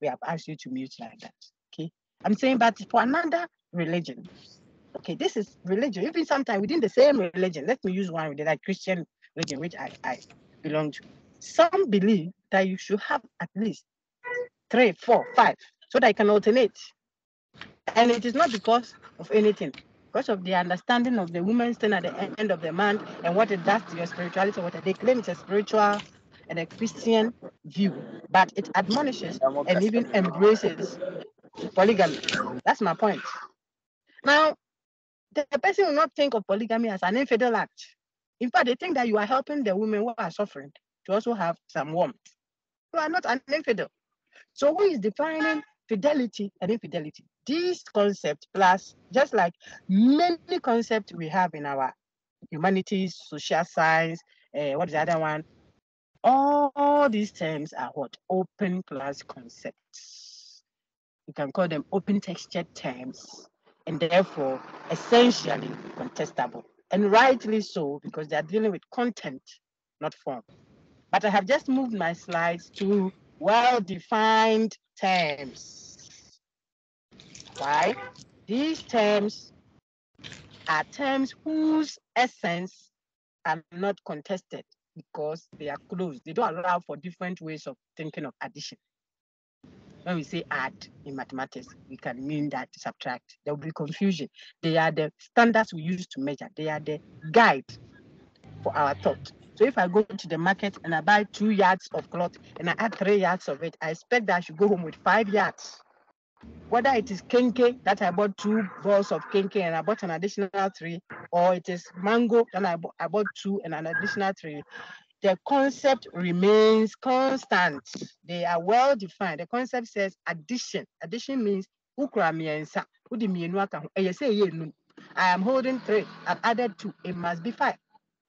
we have asked you to mute like that. Okay. I'm saying, but for another religion, okay, this is religion. Even sometimes within the same religion, let me use one with like Christian religion, which I belong to. Some believe that you should have at least 3, 4, 5, so that you can alternate. And it is not because of anything, because of the understanding of the woman standing at the end of the month and what it does to your spirituality. What they claim it's a spiritual and a Christian view, but it admonishes and even embraces polygamy. That's my point. Now, the person will not think of polygamy as an infidel act. In fact, they think that you are helping the women who are suffering to also have some warmth. You are not an infidel. So who is defining fidelity and infidelity? These concepts, plus just like many concepts we have in our humanities, social science, what is the other one? All these terms are what? Open class concepts. You can call them open textured terms, and therefore essentially contestable. And rightly so, because they are dealing with content, not form. But I have just moved my slides to well-defined terms. Why? These terms are terms whose essence are not contested because they are closed. They don't allow for different ways of thinking of addition. When we say add in mathematics, we can mean that subtract. There will be confusion. They are the standards we use to measure. They are the guide for our thought. So if I go to the market and I buy 2 yards of cloth and I add 3 yards of it, I expect that I should go home with 5 yards. Whether it is kenke that I bought 2 balls of kenke and I bought an additional 3, or it is mango, then I bought 2 and an additional 3, the concept remains constant. They are well defined. The concept says addition. Addition means I am holding 3, I've added 2, it must be 5.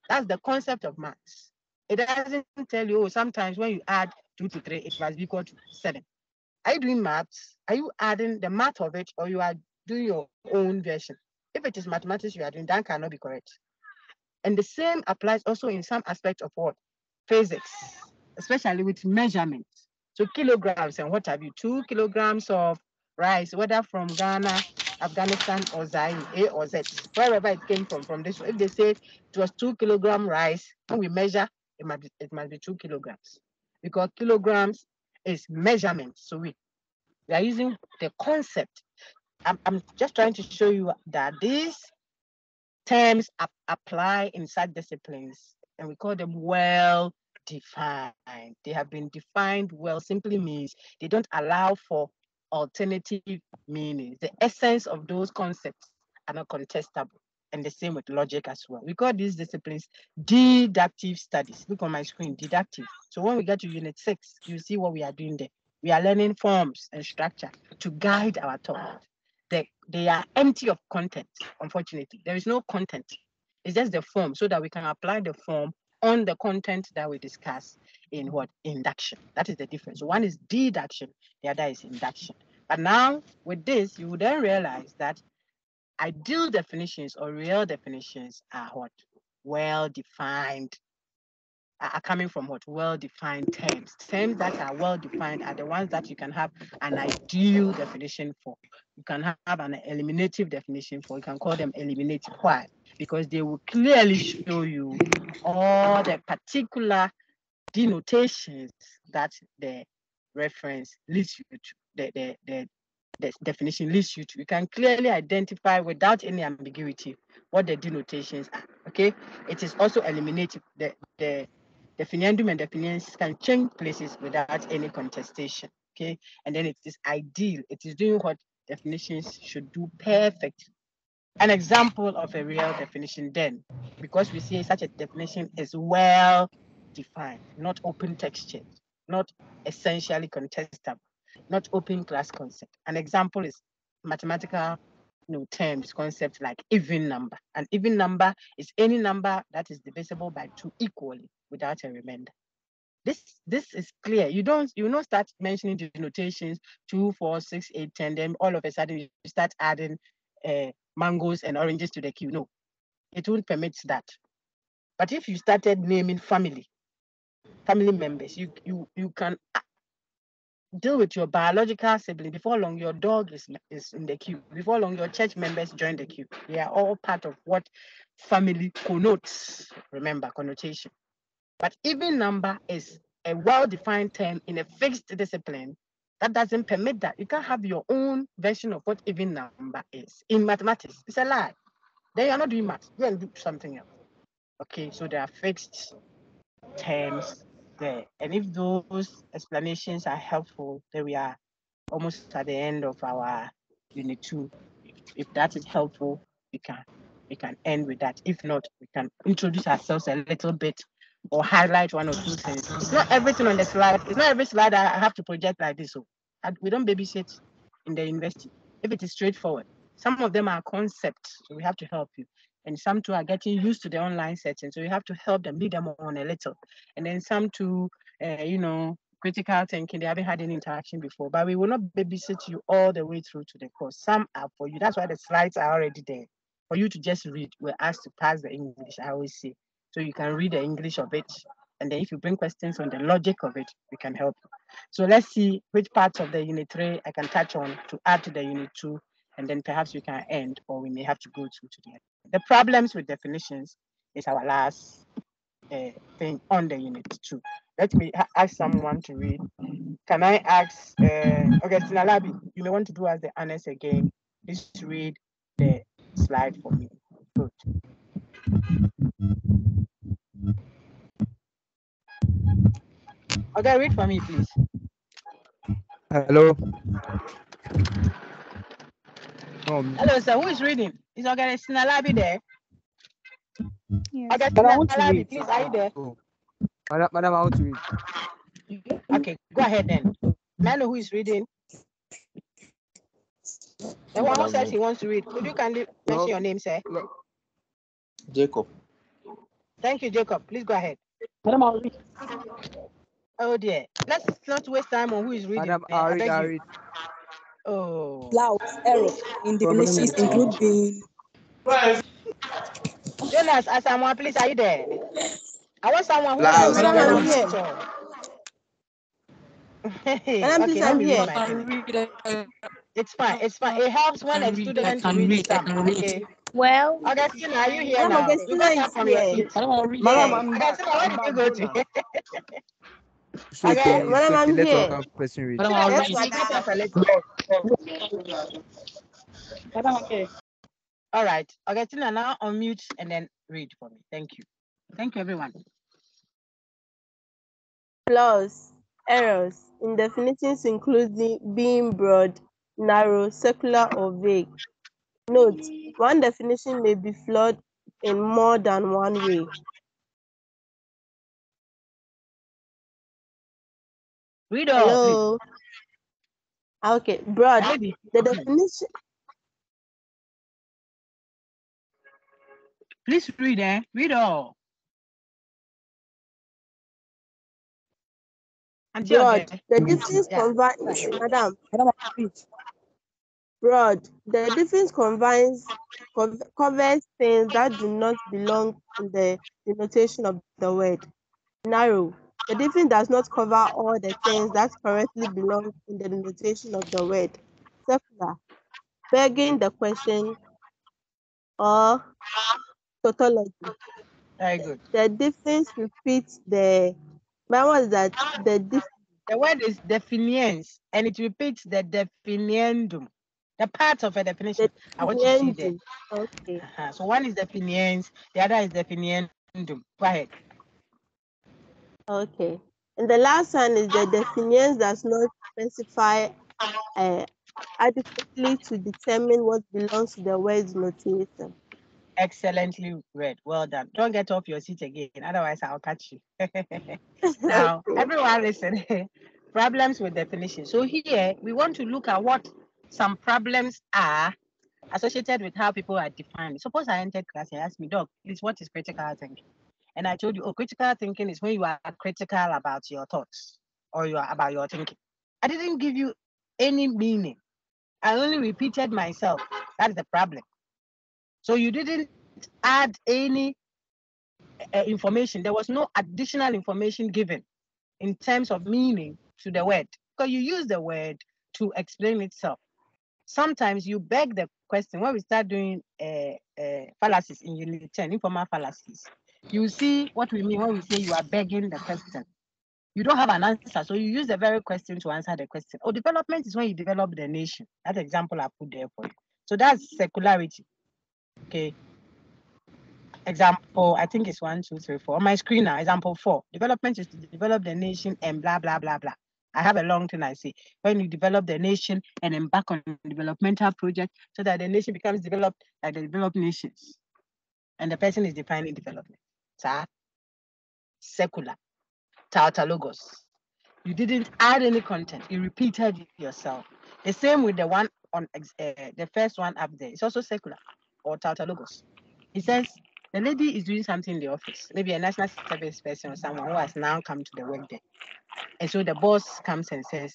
That's the concept of maths. It doesn't tell you, oh, sometimes when you add 2 to 3, it must be equal to 7. Are you doing maths? Are you adding the math of it, or you are doing your own version? If it is mathematics you are doing, that cannot be correct. And the same applies also in some aspects of what? Physics, especially with measurements. So kilograms and what have you, 2 kilograms of rice, whether from Ghana, Afghanistan, or Zaire, A or Z, wherever it came from this. If they say it was 2 kilogram rice, when we measure, it must be 2 kilograms. Because kilograms is measurement. So we are using the concept. I'm just trying to show you that these terms apply in such disciplines, and we call them well defined. They have been defined well, simply means they don't allow for alternative meanings. The essence of those concepts are not contestable, and the same with logic as well. We call these disciplines deductive studies. Look on my screen, deductive. So when we get to unit 6, you see what we are doing there. We are learning forms and structure to guide our thought. They are empty of content, unfortunately. There is no content. It's just the form, so that we can apply the form on the content that we discuss in what? Induction. That is the difference. One is deduction, the other is induction. But now with this, you would then realize that ideal definitions or real definitions are what? Well-defined, are coming from what? Well-defined terms. Terms that are well-defined are the ones that you can have an ideal definition for. You can have an eliminative definition for. You can call them eliminative. Why? Because they will clearly show you all the particular denotations that the reference leads you to, the definition leads you to. You can clearly identify without any ambiguity what the denotations are. Okay, it is also eliminative. The definiendum and definitions can change places without any contestation. Okay, and then it is ideal. It is doing what definitions should do perfectly. An example of a real definition then, because we see such a definition is well defined, not open textured, not essentially contestable, not open class concept. An example is mathematical terms, concepts like even number. An even number is any number that is divisible by 2 equally without a remainder. This is clear. You don't start mentioning the notations 2, 4, 6, 8, 10. Then all of a sudden you start adding mangoes and oranges to the queue. No, it won't permit that. But if you started naming family members, you can deal with your biological sibling. Before long, your dog is in the queue. Before long, your church members join the queue. They are all part of what family connotes. Remember, connotation. But even number is a well-defined term in a fixed discipline that doesn't permit that. You can't have your own version of what even number is. In mathematics, it's a lie. Then you're not doing math. Go and do something else. Okay, so there are fixed terms there. And if those explanations are helpful, then we are almost at the end of our unit 2. If that is helpful, we can end with that. If not, we can introduce ourselves a little bit or highlight 1 or 2 things. It's not everything on the slide. It's not every slide I have to project like this. So we don't babysit in the university. If it is straightforward, some of them are concepts, so we have to help you. And some too are getting used to the online setting, so you have to help them, lead them on a little. And then some too, critical thinking, they haven't had any interaction before, but we will not babysit you all the way through to the course. Some are for you. That's why the slides are already there for you to just read. We're asked to pass the English, I always say. So you can read the English of it. And then if you bring questions on the logic of it, we can help you. So let's see which parts of the unit 3 I can touch on to add to the unit 2. And then perhaps we can end, or we may have to go through to the end. The problems with definitions is our last thing on the unit 2. Let me ask someone to read. Can I ask Augustine Alabi? You may want to do as the honors again. Please read the slide for me. Good. Okay, read for me, please. Hello. Hello, sir. Who is reading? Is Augustine Alabi there? Yes. Augustine Madam, I want to Alabi, read. please, are you there? Oh. Madam, I want to read. Okay, go ahead then. May I know who is reading? The one who says he wants to read. Could you kindly mention your name, sir? Jacob. Thank you, Jacob. Please go ahead. Madam, I'll read. Oh dear. Let's not waste time on who is reading. Madam, I'll read. Oh. Loud error in definitions include being. Jonas, as someone, please, are you there? I want someone who Loud. can read Madam, I'm the here. Madam, Okay, please, let I'm me here. read my pen. It's fine. It's fine. It helps when a student reads some. Okay. Well, Augustine, are you here Madam, now? You Augustina got up is from your here. seat. Madam, I'm back. Augustine, where did you go to? So okay, Okay. Madam, I'm let here. one person read. Yes, we got up a little. All right. Augustine, now unmute and then read for me. Thank you. Thank you, everyone. Flaws, errors in definitions including being broad, narrow, circular, or vague. Note, one definition may be flawed in more than one way. Read all, Hello. please. Okay, broad. The definition. Please read, Read all. Broad. The difference combines, Madam. Broad. The difference covers things that do not belong in the denotation of the word. Narrow. The difference does not cover all the things that correctly belong in the denotation of the word. Circular. Begging the question or tautology. Very good. The difference repeats the. But what is that? The word is definiens, and it repeats the definiendum. The part of a definition. I want you to see there. Okay. So one is definiens, the other is definiendum. Go ahead. Okay. And the last one is the definiens does not specify adequately to determine what belongs to the word's notation. Excellently read. Well done. Don't get off your seat again, otherwise I'll catch you. Now, everyone listen. Problems with definition. So here we want to look at what some problems are associated with how people are defined. Suppose I entered class and asked me, Doc, please, what is critical thinking? And I told you, oh, critical thinking is when you are critical about your thoughts or about your thinking. I didn't give you any meaning. I only repeated myself. That's the problem. So you didn't add any information. There was no additional information given in terms of meaning to the word, because you use the word to explain itself. Sometimes you beg the question. When we start doing fallacies in Unit 10, informal fallacies, you see what we mean when we say you are begging the question. You don't have an answer, so you use the very question to answer the question. Oh, development is when you develop the nation. That example I put there for you. So that's secularity. Okay. Example, I think it's 1, 2, 3, 4. On my screen now, example 4. Development is to develop the nation and blah, blah, blah, blah. I have a long thing I say. When you develop the nation and embark on developmental project so that the nation becomes developed like the developed nations. And the person is defining development. Secular. Tautologos. You didn't add any content. You repeated yourself. The same with the one on the first one up there. It's also secular or tautologos. It says the lady is doing something in the office, maybe a national service person or someone who has now come to the work day. And so the boss comes and says,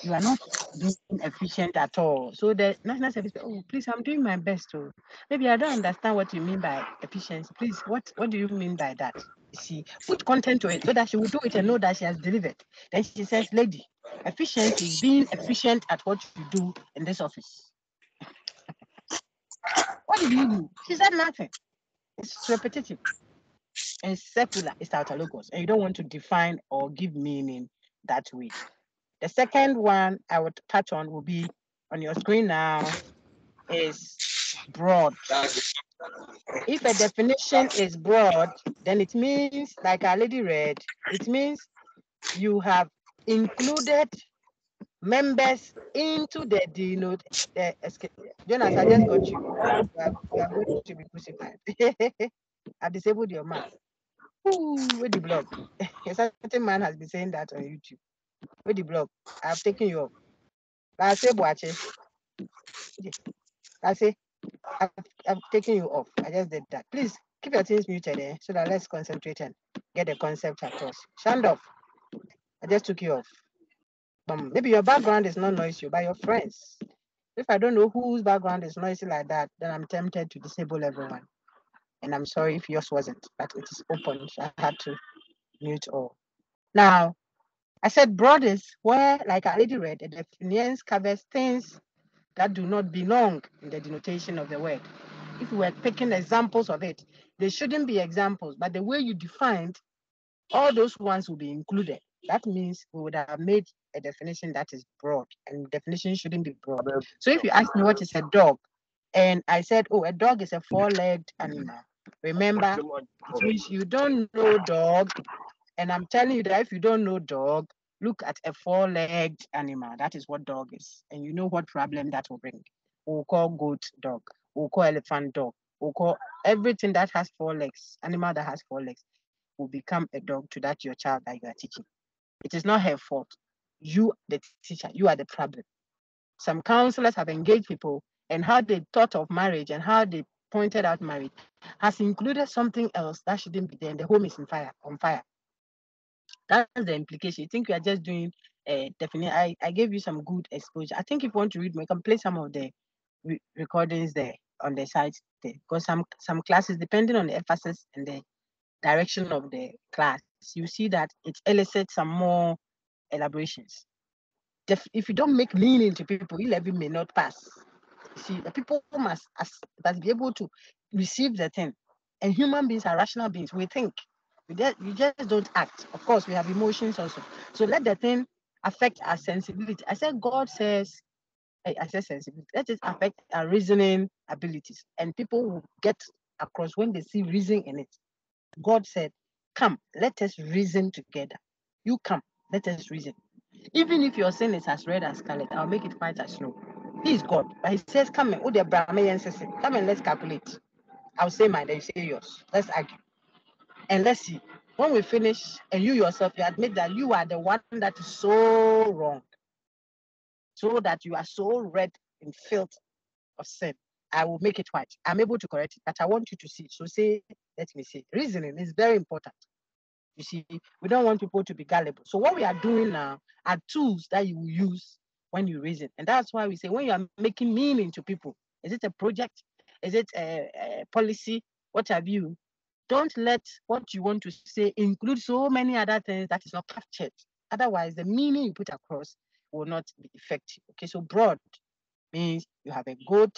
you are not being efficient at all. So the national service, oh, please, I'm doing my best. Oh. Maybe I don't understand what you mean by efficiency. Please, what do you mean by that? You see, put content to it so that she will do it and know that she has delivered. Then she says, lady, efficiency is being efficient at what you do in this office. What did you do? She said nothing. It's repetitive. And secular is tautologos. And you don't want to define or give meaning that way. The second one I would touch on will be on your screen now is broad. If a definition is broad, then it means, like our lady read, it means you have included members into the denote. Jonas, I just got you. You are going to be crucified. I've disabled your mouth. Ooh, where the blog? A certain man has been saying that on YouTube. Where the blog? I've taken you off. I say, watch it. I say, I've taken you off. I just did that. Please keep your things muted so that let's concentrate and get the concept across. Stand off. I just took you off. Maybe your background is not noisy, but your friends. If I don't know whose background is noisy like that, then I'm tempted to disable everyone. And I'm sorry if yours wasn't, but it is open, so I had to mute all. Now, I said broad is where, like I already read, the definition covers things that do not belong in the denotation of the word. If we were picking examples of it, they shouldn't be examples, but the way you defined, all those ones will be included. That means we would have made a definition that is broad, and definition shouldn't be broad. So if you ask me what is a dog, and I said, oh, a dog is a four-legged animal. Remember, it means you don't know dog, and I'm telling you that if you don't know dog, look at a four-legged animal. That is what dog is. And you know what problem that will bring. We'll call goat dog. We'll call elephant dog. We'll call everything that has 4 legs, animal that has 4 legs, will become a dog to that your child that you are teaching. It is not her fault. You, the teacher, you are the problem. Some counselors have engaged people, and how they thought of marriage and how they pointed out marriage has included something else that shouldn't be there, and the home is on fire. That's the implication. You think you are just doing a definition. I gave you some good exposure. I think if you want to read more, you can play some of the recordings there on the site there. Because some classes, depending on the emphasis and the direction of the class, you see that it elicits some more elaborations. If you don't make meaning to people, 11 may not pass. See, the people must be able to receive the thing. And human beings are rational beings. We think. You just don't act. Of course, we have emotions also. So let the thing affect our sensibility. I said, God says, I said sensibility. Let it affect our reasoning abilities. And people will get across when they see reason in it. God said, come, let us reason together. You come, let us reason. Even if your sin is as red as scarlet, I'll make it white as snow. He is God. But he says, come and come and let's calculate. I'll say mine, then you say yours. Let's argue. And let's see. When we finish, and you yourself, you admit that you are the one that is so wrong. So that you are so red in filth of sin. I will make it white. I'm able to correct it, but I want you to see. So say, let me see. Reasoning is very important. You see, we don't want people to be gullible. So what we are doing now are tools that you will use when you reason. And that's why we say when you are making meaning to people, is it a project? Is it a policy? What have you? Don't let what you want to say include so many other things that is not captured. Otherwise, the meaning you put across will not be effective. Okay, so broad means you have a goat.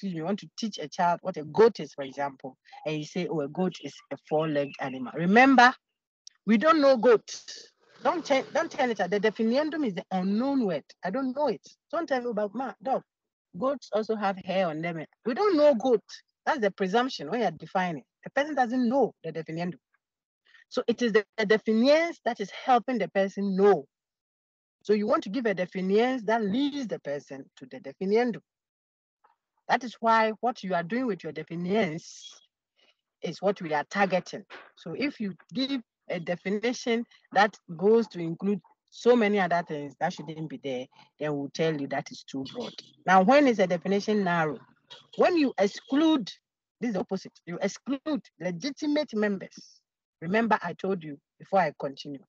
You want to teach a child what a goat is, for example, and you say, oh, a goat is a four-legged animal. Remember, we don't know goat. Don't tell it. The definition is the unknown word. I don't know it. Don't tell me about my dog. Goats also have hair on them. We don't know goat. That's the presumption when you're defining. The person doesn't know the definition. So it is the definition that is helping the person know. So you want to give a definition that leads the person to the definition. That is why what you are doing with your definitions is what we are targeting. So if you give a definition that goes to include so many other things that shouldn't be there, then we'll tell you that is too broad. Now, when is a definition narrow? When you exclude, this is the opposite, you exclude legitimate members. Remember, I told you before I continue,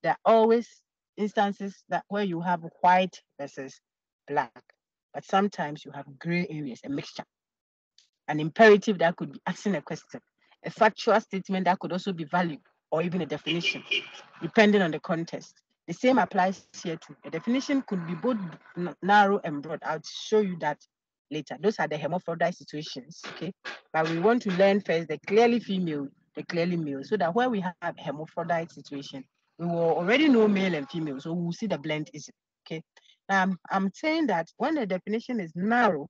there are always instances that where you have white versus black, but sometimes you have gray areas, a mixture. An imperative that could be asking a question, a factual statement that could also be value or even a definition, depending on the context. The same applies here too. A definition could be both narrow and broad. I'll show you that later. Those are the hermaphrodite situations, okay? But we want to learn first the clearly female, the clearly male, so that when we have hermaphrodite situation, we will already know male and female, so we'll see the blend is okay. Now, I'm saying that when the definition is narrow,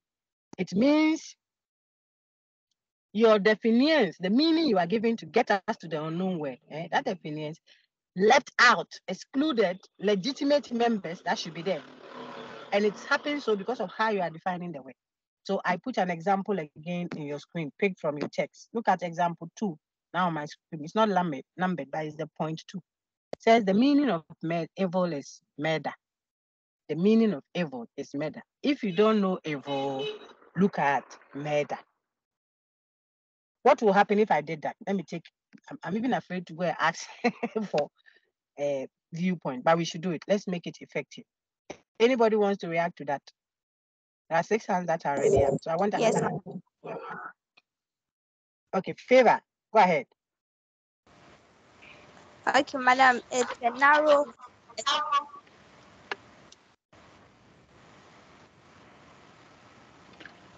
it means your definitions, the meaning you are giving to get us to the unknown word, that definitions left out, excluded legitimate members that should be there. And it's happening so because of how you are defining the word. So I put an example again in your screen, picked from your text. Look at example 2. Now on my screen, it's not numbered, but it's the point 2. It says the meaning of evil is murder. The meaning of evil is murder. If you don't know evil, look at murder. What will happen if I did that? Let me take, I'm even afraid to go and ask for a viewpoint, but we should do it. Let's make it effective. Anybody wants to react to that? There are 6 hands that are already up. So I want Yes. Okay, Favor, go ahead. Okay, madam, it's a narrow.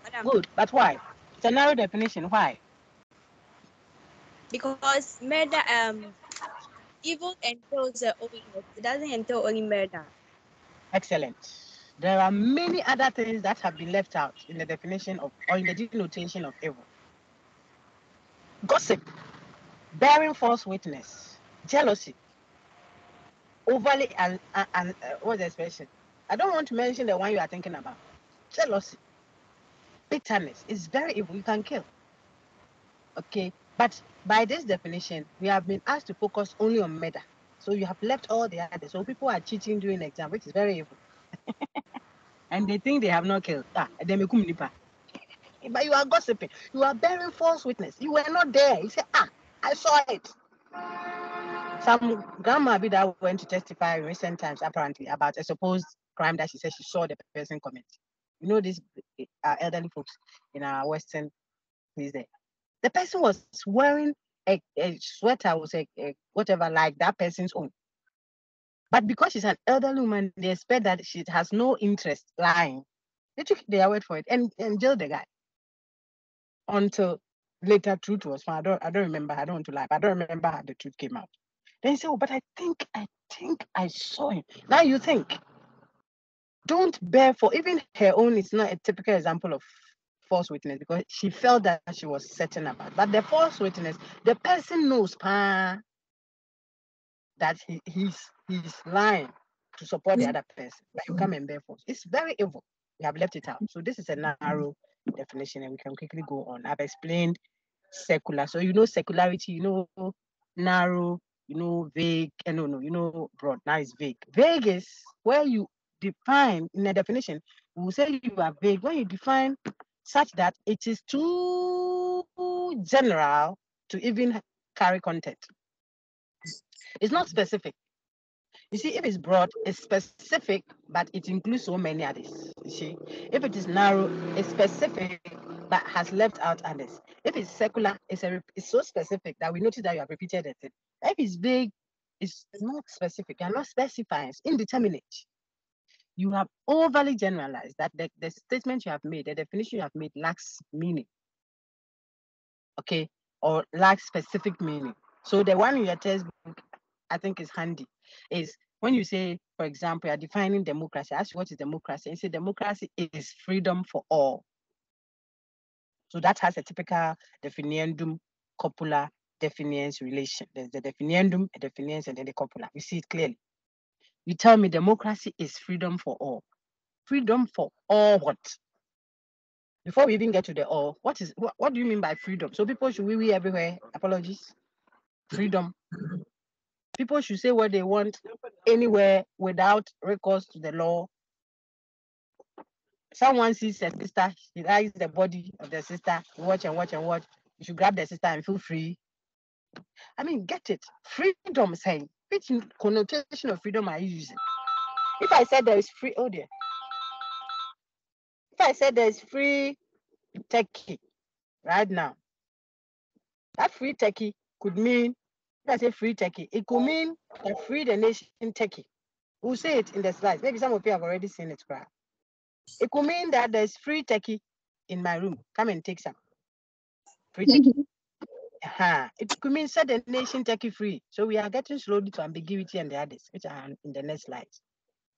Madam. Good, but why? It's a narrow definition. Why? Because murder, evil entails only, it doesn't entail only murder. Excellent. There are many other things that have been left out in the definition of, or in the denotation of evil. Gossip, bearing false witness, jealousy, overly and what's the expression? I don't want to mention the one you are thinking about. Jealousy, bitterness is very evil. You can kill. Okay, but by this definition, we have been asked to focus only on murder. So you have left all the others. So people are cheating during the exam, which is very evil. And they think they have not killed. But you are gossiping. You are bearing false witness. You were not there. You say, I saw it. Some grandma that went to testify in recent times, apparently, about a supposed crime that she said she saw the person commit. You know, these elderly folks in our Western place there. The person was wearing a sweater, was a whatever, like that person's own. But because she's an elderly woman, they expect that she has no interest lying. They took their word for it and jailed the guy until later truth was found. I don't remember. I don't want to lie, but I don't remember how the truth came out. Then he said, oh, but I think I saw him. Now you think. Don't bear for, even her own is not a typical example of false witness because she felt that she was certain about. But the false witness, the person knows that he's lying to support the other person, but you come and bear false. It's very evil. We have left it out. So this is a narrow definition and we can quickly go on. I've explained secular. So you know secularity, you know narrow, you know vague, and you know broad. Now it's vague. Vague is where you define in a definition, we will say you are vague when you define such that it is too general to even carry content. It's not specific. You see, if it's broad, it's specific, but it includes so many others. You see, if it is narrow, it's specific, but has left out others. If it's secular, it's so specific that we notice that you have repeated it. If it's vague, it's not specific. You're not specifying. It's indeterminate. You have overly generalized that the statement you have made, the definition you have made lacks meaning. Okay, or lacks specific meaning. So the one in your textbook, I think is handy, is when you say, for example, you're defining democracy. Ask what is democracy? And say democracy is freedom for all. So that has a typical definiendum copula definiens relation. There's the definiendum, a definiens, and then the copula. You see it clearly. You tell me democracy is freedom for all. Freedom for all what? Before we even get to the all, what do you mean by freedom? So people should wee everywhere. Apologies. Freedom. People should say what they want anywhere without recourse to the law. Someone sees a sister, he likes the body of the sister, watch and watch and watch. You should grab the sister and feel free. I mean, get it. Freedom saying, which connotation of freedom are you using? If I said there is free, oh dear. If I said there is free Turkey right now, that free Turkey could mean, if I say free Turkey, it could mean that free the nation Turkey. We'll say it in the slides. Maybe some of you have already seen it. It could mean that there's free Turkey in my room. Come and take some. Free Turkey. It could mean set the nation Turkey free. So we are getting slowly to ambiguity and the others, which are in the next slides.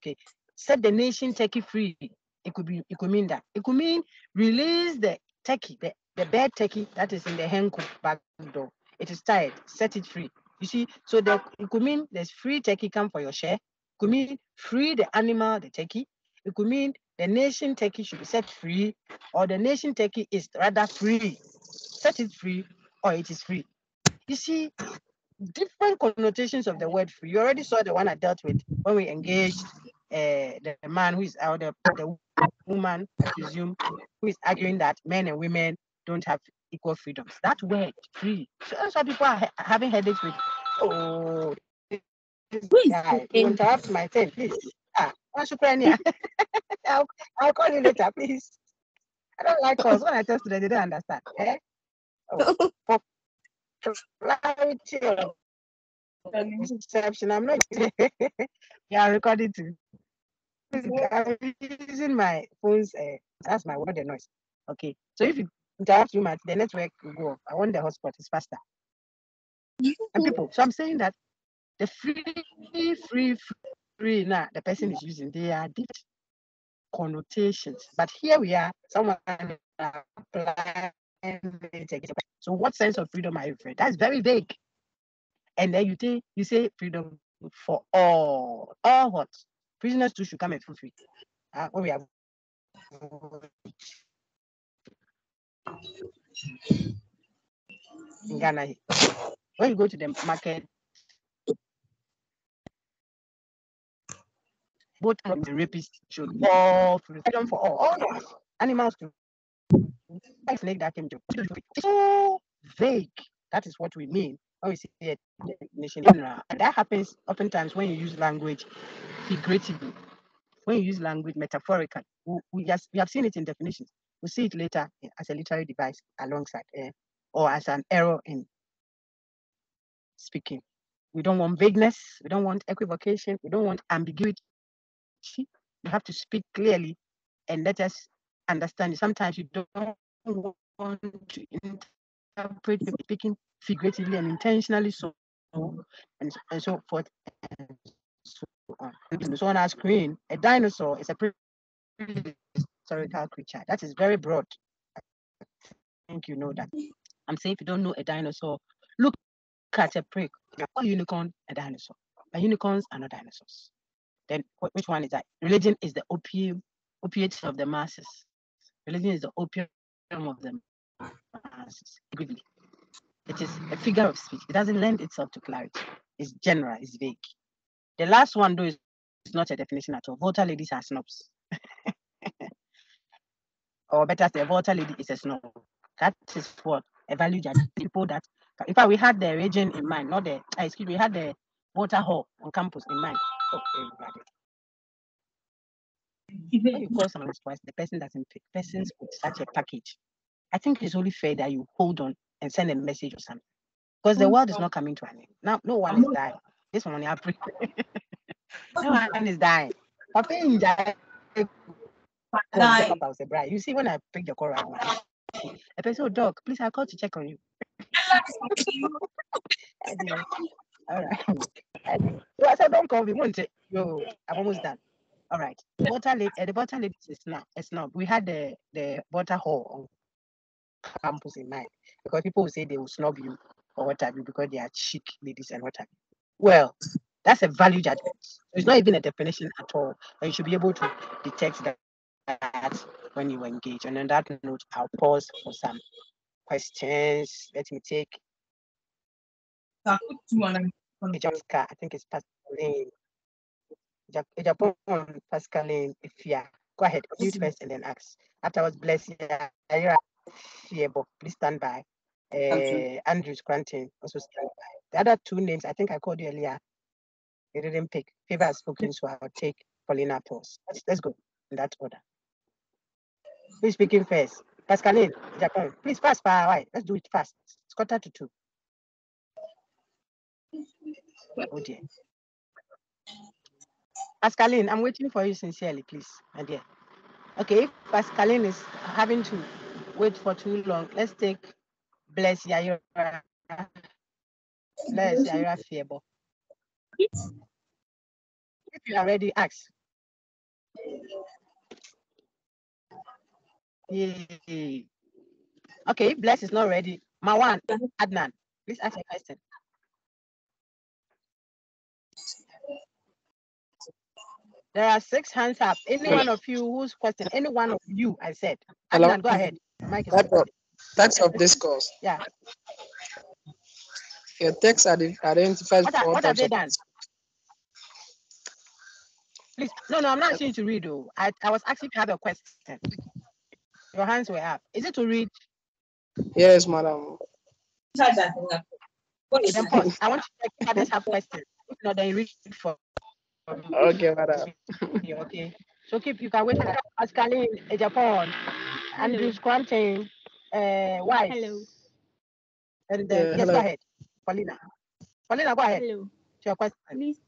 Okay. Set the nation Turkey free. It could mean that. It could mean release the turkey, the bad turkey that is in the hen coop back door. It is tired. Set it free. You see, so it could mean there's free turkey, come for your share. It could mean free the animal, the turkey. It could mean the nation turkey should be set free, or the nation turkey is rather free. Set it free, or it is free. You see, different connotations of the word free. You already saw the one I dealt with when we engaged the man who is out, the woman, I presume, who is arguing that men and women don't have equal freedoms. That word, free. So that's why people are having headaches with, oh, this guy. You interrupt my turn, please. I'll call you later, please. I don't like calls. When I tell students, they don't understand. Oh, for clarity of perception, I'm not. Yeah, recording too. I'm using my phone's. That's my word, the noise. Okay, so if you interrupt too much, the network will go off. I want the hotspot is faster. And people, so I'm saying that the free now the person is using, they are different connotations. But here we are, someone applying it. So what sense of freedom are you referring? That's very vague. And then you say freedom for all. All what? Prisoners too should come and feel free. When we have in Ghana, when you go to the market, both the rapists should all freedom for all animals too. Snake that came to so vague. That is what we mean when we see a nation general. And that happens oftentimes when you use language figuratively, when you use language metaphorically. We have seen it in definitions. We'll see it later as a literary device alongside or as an error in speaking. We don't want vagueness. We don't want equivocation. We don't want ambiguity. You have to speak clearly and let us understand. Sometimes you don't want to interpret speaking figuratively and intentionally so and so forth and so on. So on our screen, a dinosaur is a historical creature. That is very broad. I think you know that. I'm saying if you don't know a dinosaur, look at a prick. A unicorn, a dinosaur. But unicorns are not dinosaurs. Then which one is that? Religion is the opiate of the masses. Religion is the opium of the masses. It is a figure of speech. It doesn't lend itself to clarity. It's general, it's vague. The last one, though, is not a definition at all. Voter ladies are snobs. or better say, a water lady is a snob. That is what a value judge. People that, in fact, we had the region in mind, not the, excuse me, we had the water hall on campus in mind. Oh, when you call someone twice, the person doesn't pick. Persons with such a package. I think it's only fair that you hold on and send a message or something. Because the world is not coming to an end. Now, no one is dying. This one, no one is dying. You see, when I pick the call right now, I say, "Oh, doc, please, I called to check on you." All right. So I said, "Don't call me. Yo, I'm almost done." All right. The water lady is a snob. We had the water hall on campus in mind because people will say they will snob you or what have you because they are chic ladies and what have you. Well, that's a value judgment. It's not even a definition at all. And you should be able to detect that when you engage. And on that note, I'll pause for some questions. Let me take I think it's Pascaline. Japan, Pascaline, if go ahead, mute first and then ask. Afterwards, bless you. Please stand by. Andrew's granting also stand by. The other two names, I think I called you earlier. You didn't pick. Favor has spoken, so I'll take Paulina pause. Let's go in that order. Who's speaking first? Pascaline, Japan. Please fast, right? Let's do it fast. It's 1:45. Oh dear. Pascaline, I'm waiting for you sincerely, please, my dear. Okay, if Pascaline is having to wait for too long, let's take Bless Yayora. Bless Yayora Fiebo. If you are ready, ask. Yay. Okay, if Bless is not ready, Mawan, Adnan, please ask a question. There are 6 hands up. Any one of you whose question, any one of you, I said. Hello. Adnan, go ahead. Mike is Types of discourse. Yeah. Your text identifies what have they done? Please, no, I'm not asking you to read. Though. I was asking if you have a question. Your hands were up. Is it to read? Yes, madam. Then pause. I want you to check if others have questions. If not, then you read for me. Okay, madam. Okay. So you can wait for Pascaline, Japan, Andrew Scranton, Wise. Hello. And then, yes, hello. go ahead. Paulina, go ahead. Hello. Your question. Please,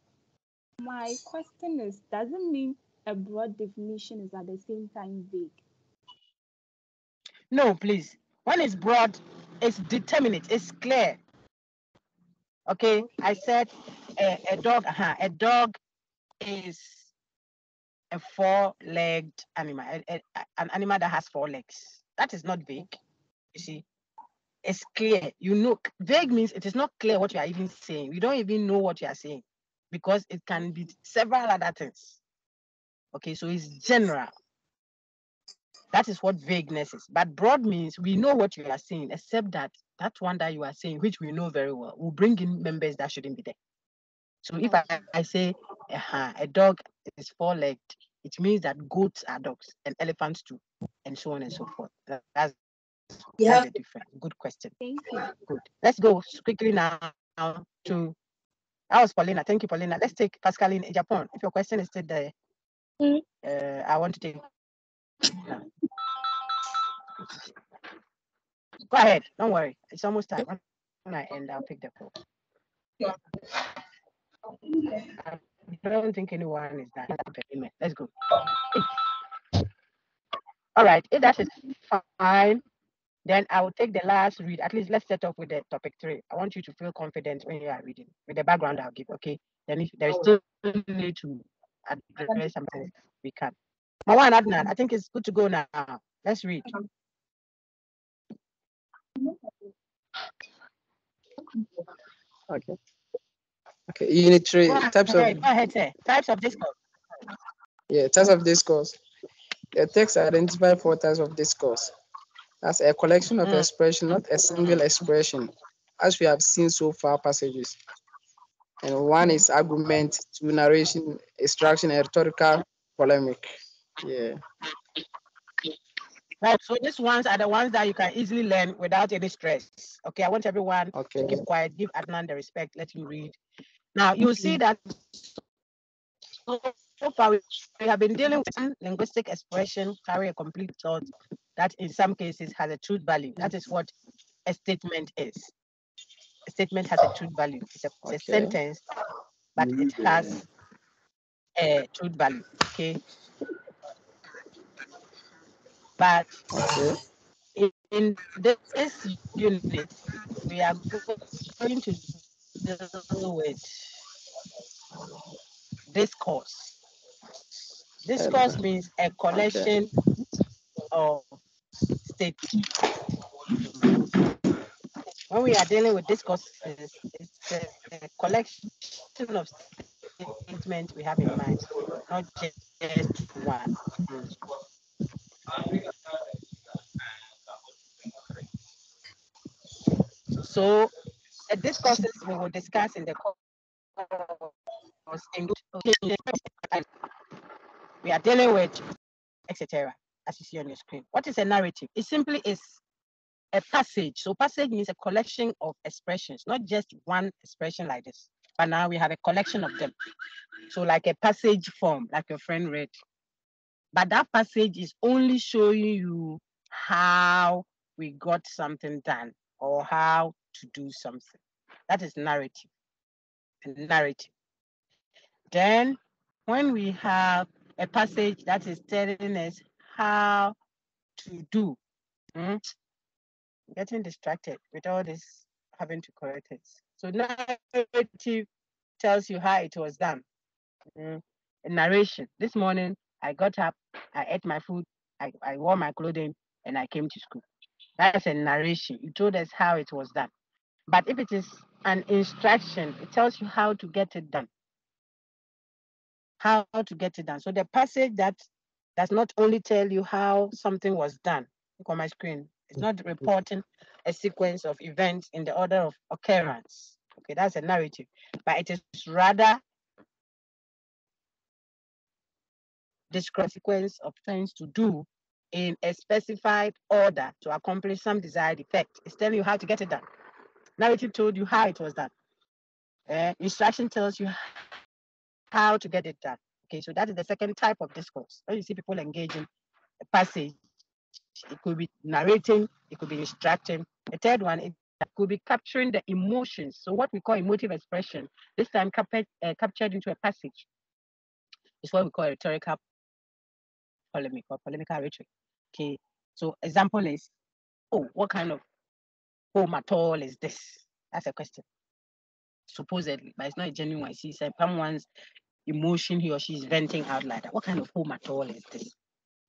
my question is, does it mean a broad definition is at the same time vague? No, please. When it's broad, it's determinate, it's clear. Okay, I said a dog. A dog is a 4-legged animal, an animal that has 4 legs. That is not vague. You see, it's clear. You know, vague means it is not clear what you are even saying. You don't even know what you are saying because it can be several other things. Okay, so it's general. That is what vagueness is. But broad means we know what you are saying, except that one that you are saying, which we know very well, will bring in members that shouldn't be there. So if I say a dog is 4-legged, it means that goats are dogs and elephants too, and so on and so forth. That's the difference. Good question. Thank you. Good. Let's go quickly now to. That was Paulina. Thank you, Paulina. Let's take Pascaline in Japan. If your question is still there, I want to take. Now. Go ahead. Don't worry. It's almost time. When I end, I'll pick the call. I don't think anyone is done. Let's go. All right. If that is fine, then I will take the last read. At least let's set off with the topic 3. I want you to feel confident when you are reading with the background I'll give. Okay. Then if there is still need to address something, we can. Mawan Adnan, I think it's good to go now. Let's read. Okay. Okay. Unit 3. Types of. Go ahead, sir. Types of discourse. Yeah, types of discourse. The text identifies 4 types of discourse. That's a collection of expression, not a single expression, as we have seen so far passages. And 1 is argument, 2 narration, instruction, and rhetorical polemic. Yeah. Right. So these ones are the ones that you can easily learn without any stress. Okay. I want everyone to keep quiet, give Adnan the respect, let him read. Now you see that so far we have been dealing with linguistic expression carry a complete thought that in some cases has a truth value. That is what a statement is. A statement has a truth value. It's a sentence, but it has a truth value. Okay. But in this unit, we are going to deal with discourse. Discourse means a collection of statements. When we are dealing with discourses, it's a collection of statements we have in mind, not just one. So the discourses we will discuss in the course include we are dealing with etc. as you see on your screen. What is a narrative? It simply is a passage. So passage means a collection of expressions, not just one expression like this. But now we have a collection of them. So like a passage form, like your friend read. But that passage is only showing you how we got something done or how to do something. That is narrative. A narrative. Then when we have a passage that is telling us how to do, getting distracted with all this having to correct it. So narrative tells you how it was done. A narration. This morning I got up, I ate my food, I wore my clothing, and I came to school. That's a narration. It told us how it was done. But if it is an instruction, it tells you how to get it done. How to get it done. So the passage that does not only tell you how something was done, look on my screen, it's not reporting a sequence of events in the order of occurrence. Okay, that's a narrative, but it is rather describe sequence of things to do in a specified order to accomplish some desired effect. It's telling you how to get it done. Narrative told you how it was done. Instruction tells you how to get it done. Okay, so that is the second type of discourse. When you see people engaging a passage, it could be narrating, it could be instructing. The third one, it could be capturing the emotions. So what we call emotive expression, this time captured into a passage, is what we call rhetorical polemic or polemical rhetoric. Okay, so example is, oh, what kind of home at all is this? That's a question. Supposedly, but it's not a genuine one. See, someone's emotion he or she is venting out like that. What kind of home at all is this?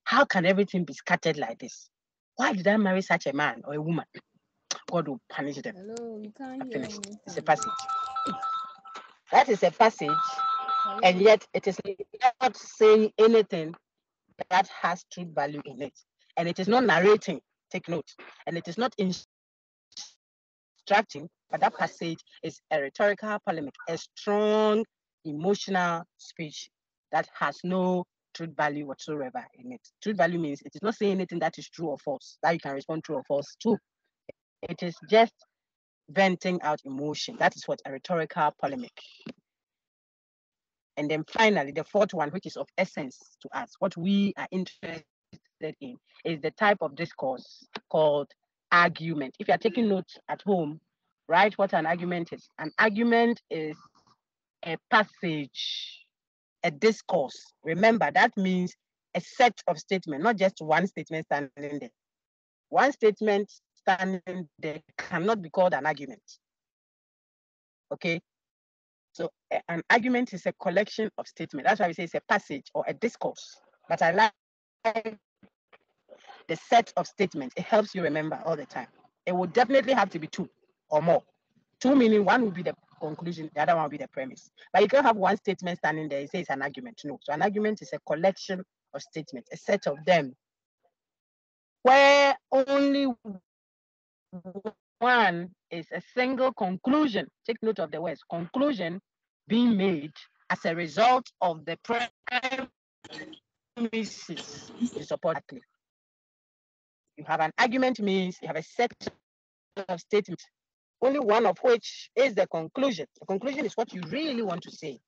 How can everything be scattered like this? Why did I marry such a man or a woman? God will punish them. Hello, we can't hear Finished. anything. It's a passage. That is a passage, and yet it is not saying anything that has truth value in it. And it is not narrating, take note. And it is not instructing, but that passage is a rhetorical polemic, a strong emotional speech that has no truth value whatsoever in it. Truth value means it is not saying anything that is true or false, that you can respond true or false to. It is just venting out emotion. That is what a rhetorical polemic. And then finally, the fourth one, which is of essence to us, what we are interested in, is the type of discourse called argument. If you are taking notes at home, write what an argument is. An argument is a passage, a discourse. Remember, that means a set of statements, not just one statement standing there. One statement standing there cannot be called an argument. Okay? So an argument is a collection of statements. That's why we say it's a passage or a discourse. But I like the set of statements. It helps you remember all the time. It will definitely have to be two or more. Two meaning one will be the conclusion, the other one will be the premise. But you can't have one statement standing there. It says an argument. No. So an argument is a collection of statements, a set of them, where only one is a single conclusion. Take note of the words conclusion being made as a result of the premises you support that claim. You have an argument means you have a set of statements, only one of which is the conclusion. The conclusion is what you really want to say.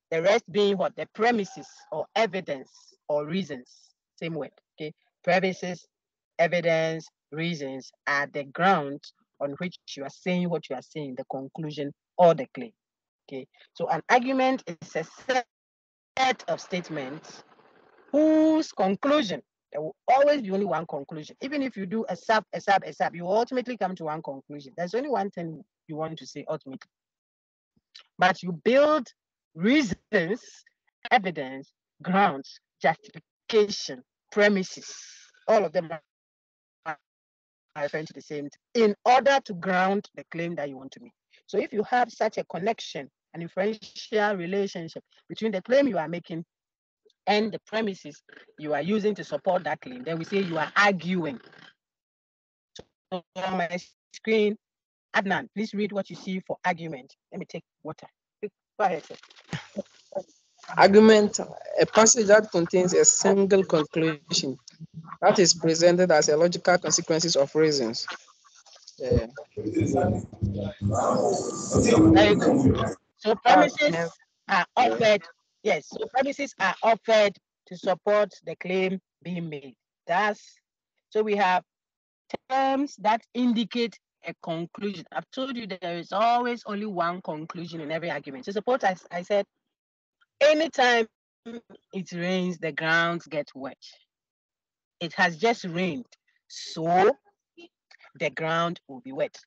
The rest being what? The premises or evidence or reasons. Same word, okay? Premises, evidence, reasons are the ground on which you are saying what you are saying, the conclusion or the claim, okay? So an argument is a set of statements whose conclusion, there will always be only one conclusion. Even if you do a sub, you will ultimately come to one conclusion. There's only one thing you want to say ultimately. But you build reasons, evidence, grounds, justification, premises, all of them are referring to the same thing in order to ground the claim that you want to make. So if you have such a connection, an inferential relationship between the claim you are making and the premises you are using to support that claim, then we say you are arguing. So on my screen, Adnan, please read what you see for argument. Let me take water. Go ahead, sir. Argument, a passage that contains a single conclusion that is presented as a logical consequences of reasons. Yeah. Very good. So premises are offered, yes, so premises are offered to support the claim being made. So we have terms that indicate a conclusion. I've told you there is always only one conclusion in every argument. So suppose I said, anytime it rains, the grounds get wet. It has just rained, so the ground will be wet.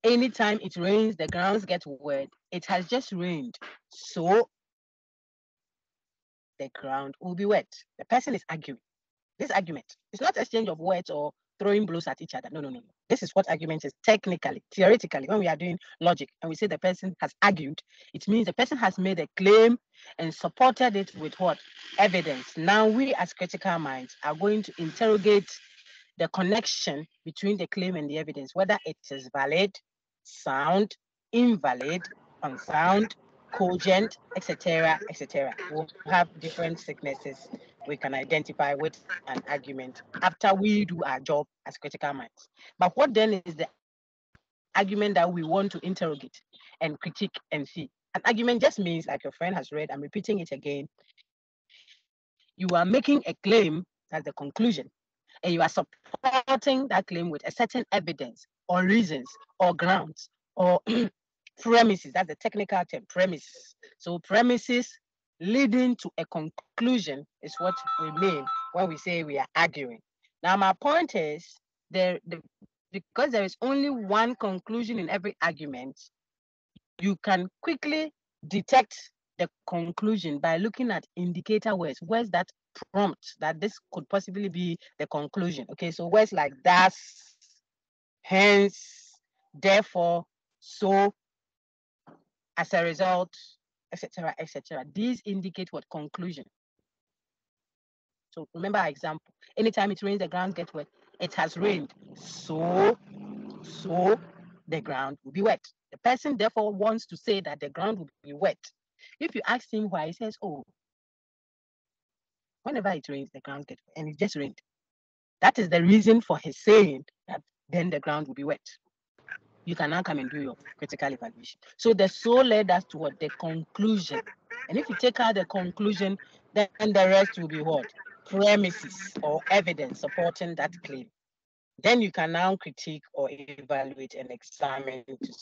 Anytime it rains, the grounds get wet. It has just rained, so the ground will be wet. The person is arguing. This argument is not exchange of words or throwing blows at each other. No. This is what argument is technically, theoretically. When we are doing logic and we say the person has argued, it means the person has made a claim and supported it with what? Evidence. Now we as critical minds are going to interrogate the connection between the claim and the evidence, whether it is valid, sound, invalid, unsound, cogent, etc., etc. We'll have different sicknesses we can identify with an argument after we do our job as critical minds. But what then is the argument that we want to interrogate and critique and see? An argument just means, like your friend has read, I'm repeating it again, you are making a claim, that's the conclusion, and you are supporting that claim with a certain evidence or reasons or grounds or premises. That's the technical term, premises. So premises leading to a conclusion is what we mean when we say we are arguing. Now my point is, because there is only one conclusion in every argument, you can quickly detect the conclusion by looking at indicator words that prompt that this could possibly be the conclusion. Okay, so words like thus, hence, therefore, so, as a result, etc., etc. These indicate what? Conclusion. So remember our example. Anytime it rains, the ground gets wet. It has rained, so the ground will be wet. The person therefore wants to say that the ground will be wet. If you ask him why, he says, oh, whenever it rains, the ground gets wet, and it just rained. That is the reason for his saying that then the ground will be wet. You can now come and do your critical evaluation. So the so led us to what? The conclusion. And if you take out the conclusion, then the rest will be what? Premises or evidence supporting that claim. Then you can now critique or evaluate and examine to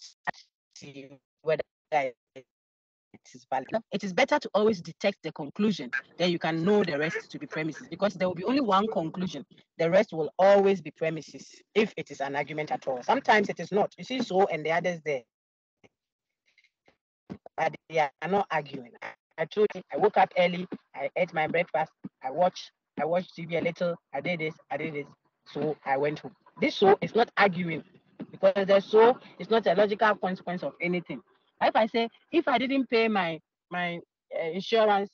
see whether it is valid. It is better to always detect the conclusion, then you can know the rest to be premises, because there will be only one conclusion. The rest will always be premises if it is an argument at all. Sometimes it is not. You see so and the others there, but they are not arguing. I told you, I woke up early, I ate my breakfast, I watched TV a little, I did this, so I went home. This so is not arguing, because the so is not a logical consequence of anything. If I say, if I didn't pay my insurance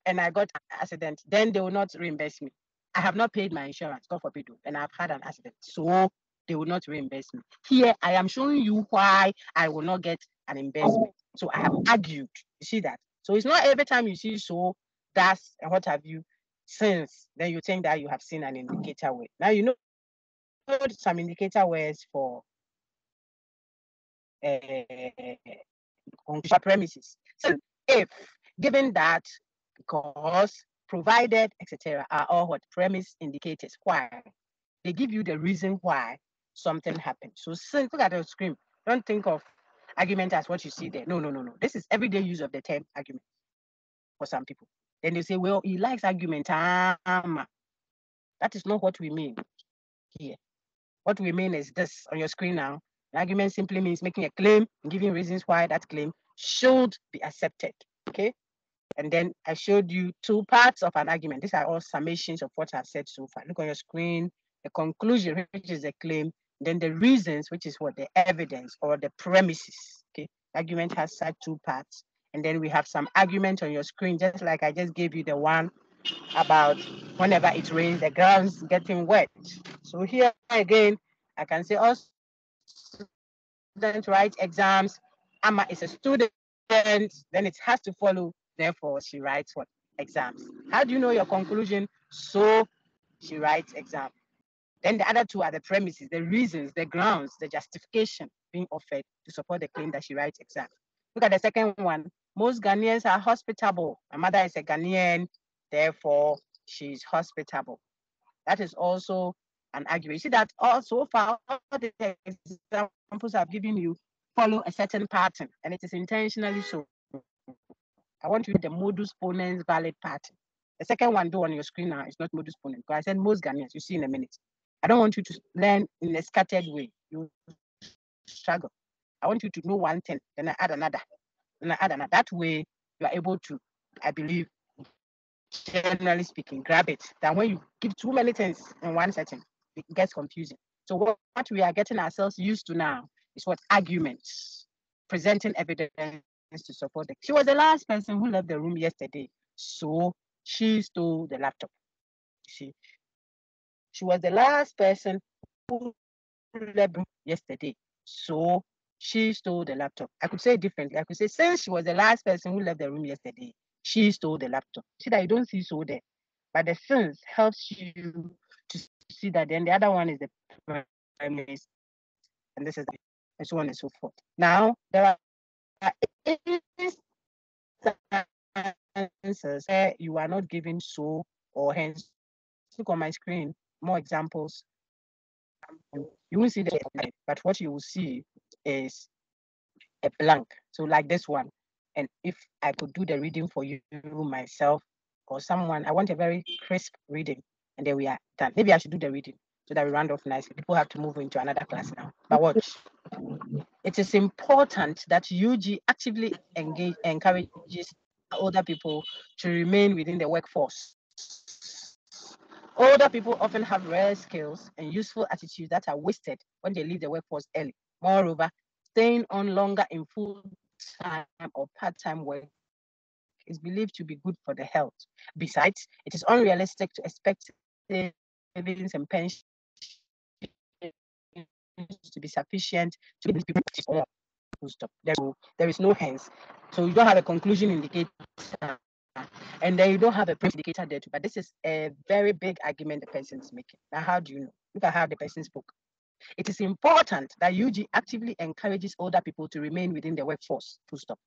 and I got an accident, then they will not reimburse me. I have not paid my insurance, God forbid, and I've had an accident, so they will not reimburse me. Here, I am showing you why I will not get an reimbursement. So I have argued. You see that? So it's not every time you see so, that's and what have you, since, then you think that you have seen an indicator word. Now you know some indicator words for premises. So if, given that, because, provided, etc., are all what premise indicators. Why? They give you the reason why something happened. So since, look at the screen. Don't think of argument as what you see there. No. This is everyday use of the term argument for some people. Then they say, well, he likes argument. That is not what we mean here. What we mean is this on your screen now. An argument simply means making a claim and giving reasons why that claim should be accepted. Okay. And then I showed you two parts of an argument. These are all summations of what I've said so far. Look on your screen, the conclusion, which is the claim, then the reasons, which is what the evidence or the premises. Okay. Argument has such two parts. And then we have some argument on your screen, just like I just gave you the one about whenever it rains, the ground's getting wet. So here again, I can say also students write exams. Amma is a student, then it has to follow. Therefore, she writes what? Exams. How do you know your conclusion? So she writes exam. Then the other two are the premises, the reasons, the grounds, the justification being offered to support the claim that she writes exam. Look at the second one. Most Ghanaians are hospitable. My mother is a Ghanaian, therefore she's hospitable. That is also an argument. You see that so far, all the examples I've given you follow a certain pattern, and it is intentionally so. I want you to the modus ponens valid pattern. The second one, though, on your screen now is not modus ponens, because I said most Ghanaians, you see in a minute. I don't want you to learn in a scattered way. You struggle. I want you to know one thing, then I add another. Then I add another. That way, you are able to, I believe, generally speaking, grab it. Then when you give too many things in one setting, it gets confusing. So what we are getting ourselves used to now is what arguments, presenting evidence to support it. She was the last person who left the room yesterday, so she stole the laptop. She was the last person who left the room yesterday, so she stole the laptop. I could say it differently. I could say, since she was the last person who left the room yesterday, she stole the laptop. See that you don't see so there, but the sense helps you to see that. Then the other one is the premise, and this is the, and so on and so forth. Now there are instances where you are not given so or hence. Look on my screen, more examples. You won't see the headline, but what you will see is a blank. So like this one. And if I could do the reading for you myself or someone, I want a very crisp reading, and then we are done. Maybe I should do the reading so that we round off nicely. People have to move into another class now. But watch. It is important that UG actively encourages older people to remain within the workforce. Older people often have rare skills and useful attitudes that are wasted when they leave the workforce early. Moreover, staying on longer in full-time or part-time work is believed to be good for the health. Besides, it is unrealistic to expect savings and pensions to be sufficient to be stop. There is no hence. So you don't have a conclusion indicator, and then you don't have a premise indicator there too. But this is a very big argument the person is making. Now, how do you know? Look at how the person spoke. It is important that UG actively encourages older people to remain within the workforce. Full stop.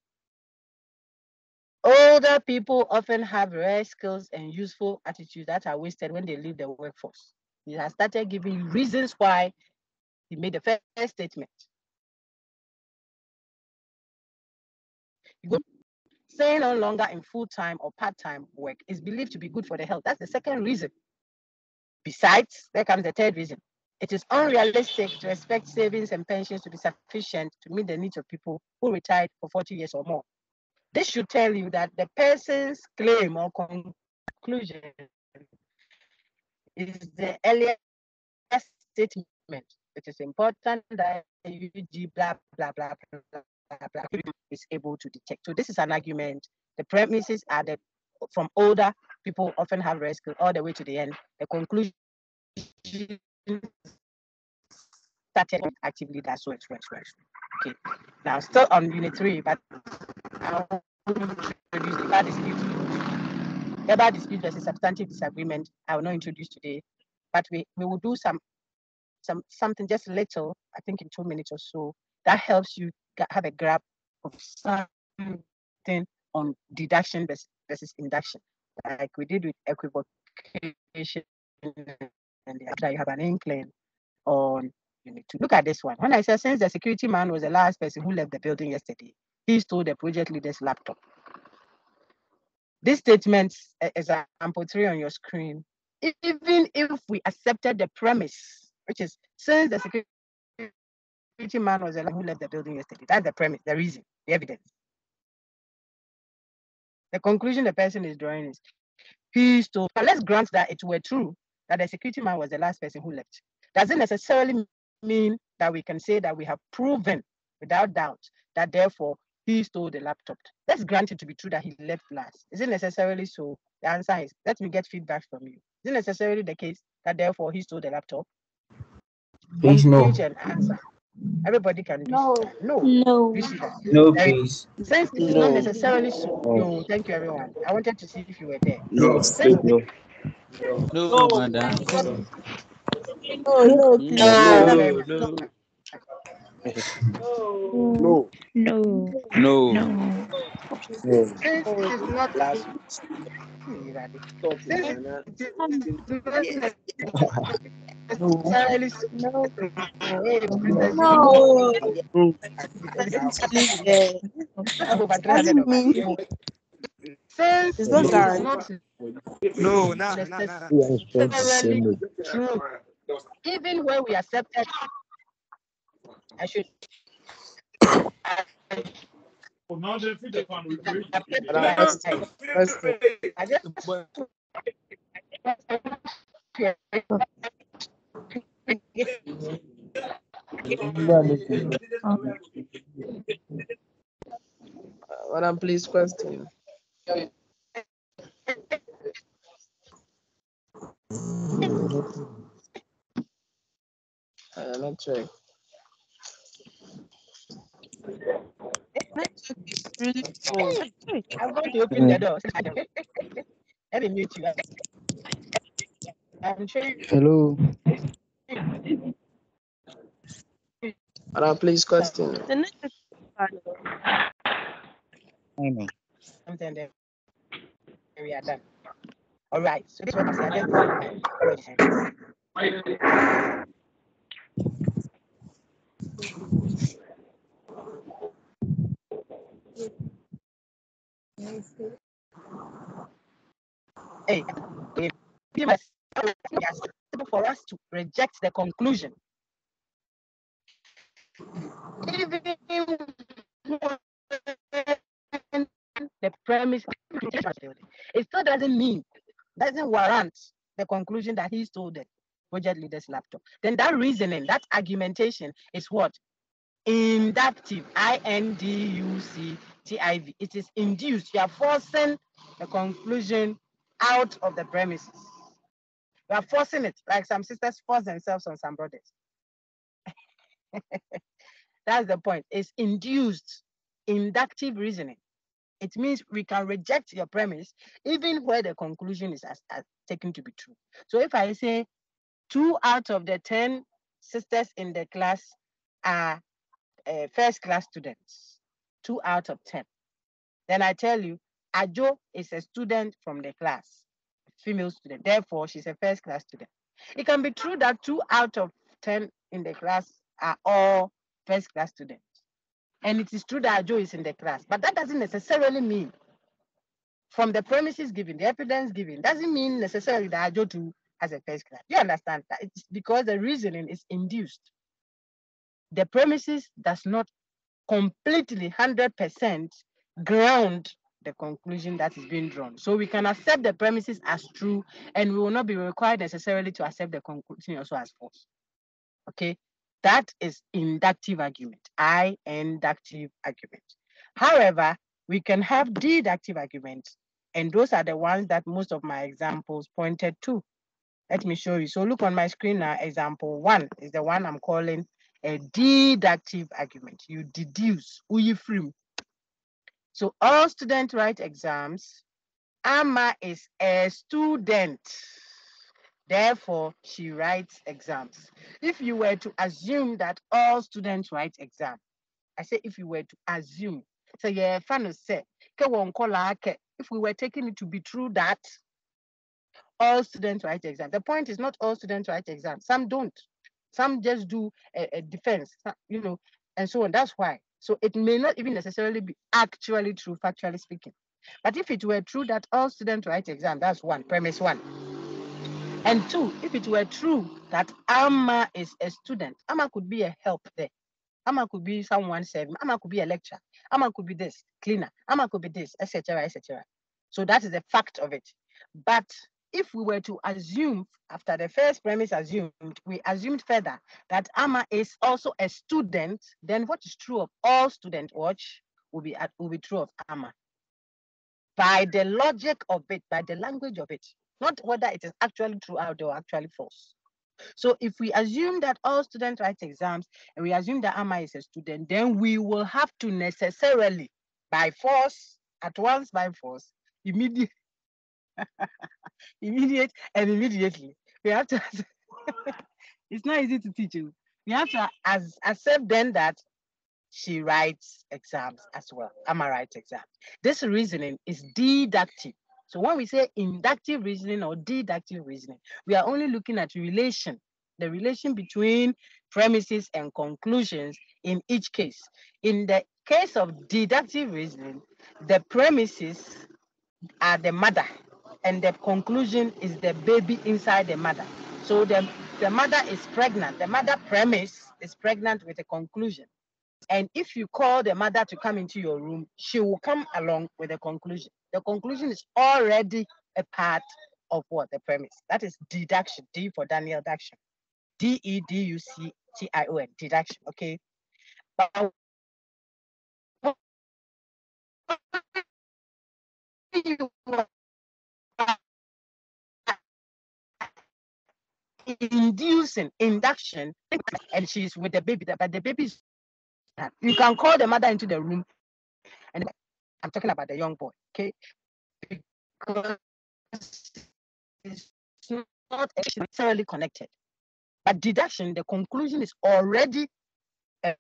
Older people often have rare skills and useful attitudes that are wasted when they leave the workforce. He has started giving reasons why he made the first statement. Staying on longer in full-time or part-time work is believed to be good for the health. That's the second reason. Besides, there comes the third reason. It is unrealistic to expect savings and pensions to be sufficient to meet the needs of people who retired for 40 years or more. This should tell you that the person's claim or conclusion is the earlier statement. It is important that UG blah, blah, blah, blah, blah, blah, is able to detect. So this is an argument. The premises are that from older people often have rare skill all the way to the end. The conclusion started actively, that's so it's right. Okay. Now still on unit 3, but I will introduce the dispute. About dispute versus substantive disagreement, I will not introduce today, but we will do something just little, I think in 2 minutes or so, that helps you have a grasp of something on deduction versus induction, like we did with equivocation, and after you have an inkling on, you need to look at this one. When I said, since the security man was the last person who left the building yesterday, he stole the project leader's laptop. This statement, example 3 on your screen, even if we accepted the premise, which is since the security man was the one who left the building yesterday, that's the premise, the reason, the evidence. The conclusion the person is drawing is he stole. But let's grant that it were true that the security man was the last person who left. Does it necessarily mean that we can say that we have proven without doubt that therefore he stole the laptop? Let's grant it to be true that he left last. Is it necessarily so? The answer is, let me get feedback from you. Is it necessarily the case that therefore he stole the laptop? Please, no. An answer. Everybody can do that. No. No. No, please. Since it's not necessarily so. No, thank you, everyone. I wanted to see if you were there. No. Since No. No, madam. No, please. No. No. No. No. Since it is not necessarily so. No. No. Please, doesn't mean Since it's it not is guaranteed. not No, necessarily true, even when we accepted, I should. Madam, please question. Let's check. Really cool. I'm going to open the door. Let me mute you. I'm sure. Hello. Madam, please question. The next Something there. We are done. All right. So this one is identified. Hey, it's for us to reject the conclusion. Even the premise, it still doesn't warrant the conclusion that he stole the project leader's laptop. Then that reasoning, that argumentation is what? Inductive, INDUCTIV. It is induced. You are forcing the conclusion out of the premises. You are forcing it, like some sisters force themselves on some brothers. That's the point. It's induced, inductive reasoning. It means we can reject your premise even where the conclusion is as taken to be true. So if I say 2 out of the 10 sisters in the class are first class students, 2 out of 10. Then I tell you, Ajo is a student from the class, a female student. Therefore, she's a first class student. It can be true that 2 out of 10 in the class are all first class students. And it is true that Ajo is in the class, but that doesn't necessarily mean, from the premises given, the evidence given, doesn't mean necessarily that Ajo too has a first class. You understand that? It's because the reasoning is induced. The premises does not completely 100% ground the conclusion that is being drawn. So we can accept the premises as true, and we will not be required necessarily to accept the conclusion also as false. Okay, that is inductive argument, inductive argument. However, we can have deductive arguments, and those are the ones that most of my examples pointed to. Let me show you. So look on my screen now. Example 1 is the one I'm calling a deductive argument. You deduce, so all students write exams Amma is a student. Therefore, she writes exams. If you were to assume that all students write exams, I say if you were to assume, so yeah, fan say, if we were taking it to be true that all students write exams. The point is not all students write exams. Some don't. Some just do a defense, and so on. That's why. So it may not even necessarily be actually true, factually speaking. But if it were true that all students write exams, that's one, premise one. And two, if it were true that Amma is a student, Amma could be a help there. Amma could be someone serving. Amma could be a lecturer. Amma could be this, cleaner. Amma could be this, etc., etc. So that is the fact of it. But if we were to assume, after the first premise assumed, we assumed further that Amma is also a student, then what is true of all student watch will be true of Amma. By the logic of it, by the language of it, not whether it is actually true or actually false. So if we assume that all students write exams and we assume that Amma is a student, then we will have to necessarily, by force, immediately, we have to, it's not easy to teach you. We have to accept then that she writes exams as well. Amma writes exams. This reasoning is deductive. So when we say inductive reasoning or deductive reasoning, we are only looking at relation, the relation between premises and conclusions in each case. In the case of deductive reasoning, the premises are the mother and the conclusion is the baby inside the mother. So the mother is pregnant. The mother premise is pregnant with a conclusion. And if you call the mother to come into your room, she will come along with the conclusion. The conclusion is already a part of what? The premise. That is deduction. D for Daniel Daction. Deduction, deduction, okay? But inducing induction, and she's with the baby, but the baby is, you can call the mother into the room, and I'm talking about the young boy, okay? Because it's not necessarily connected. But deduction, the conclusion is already a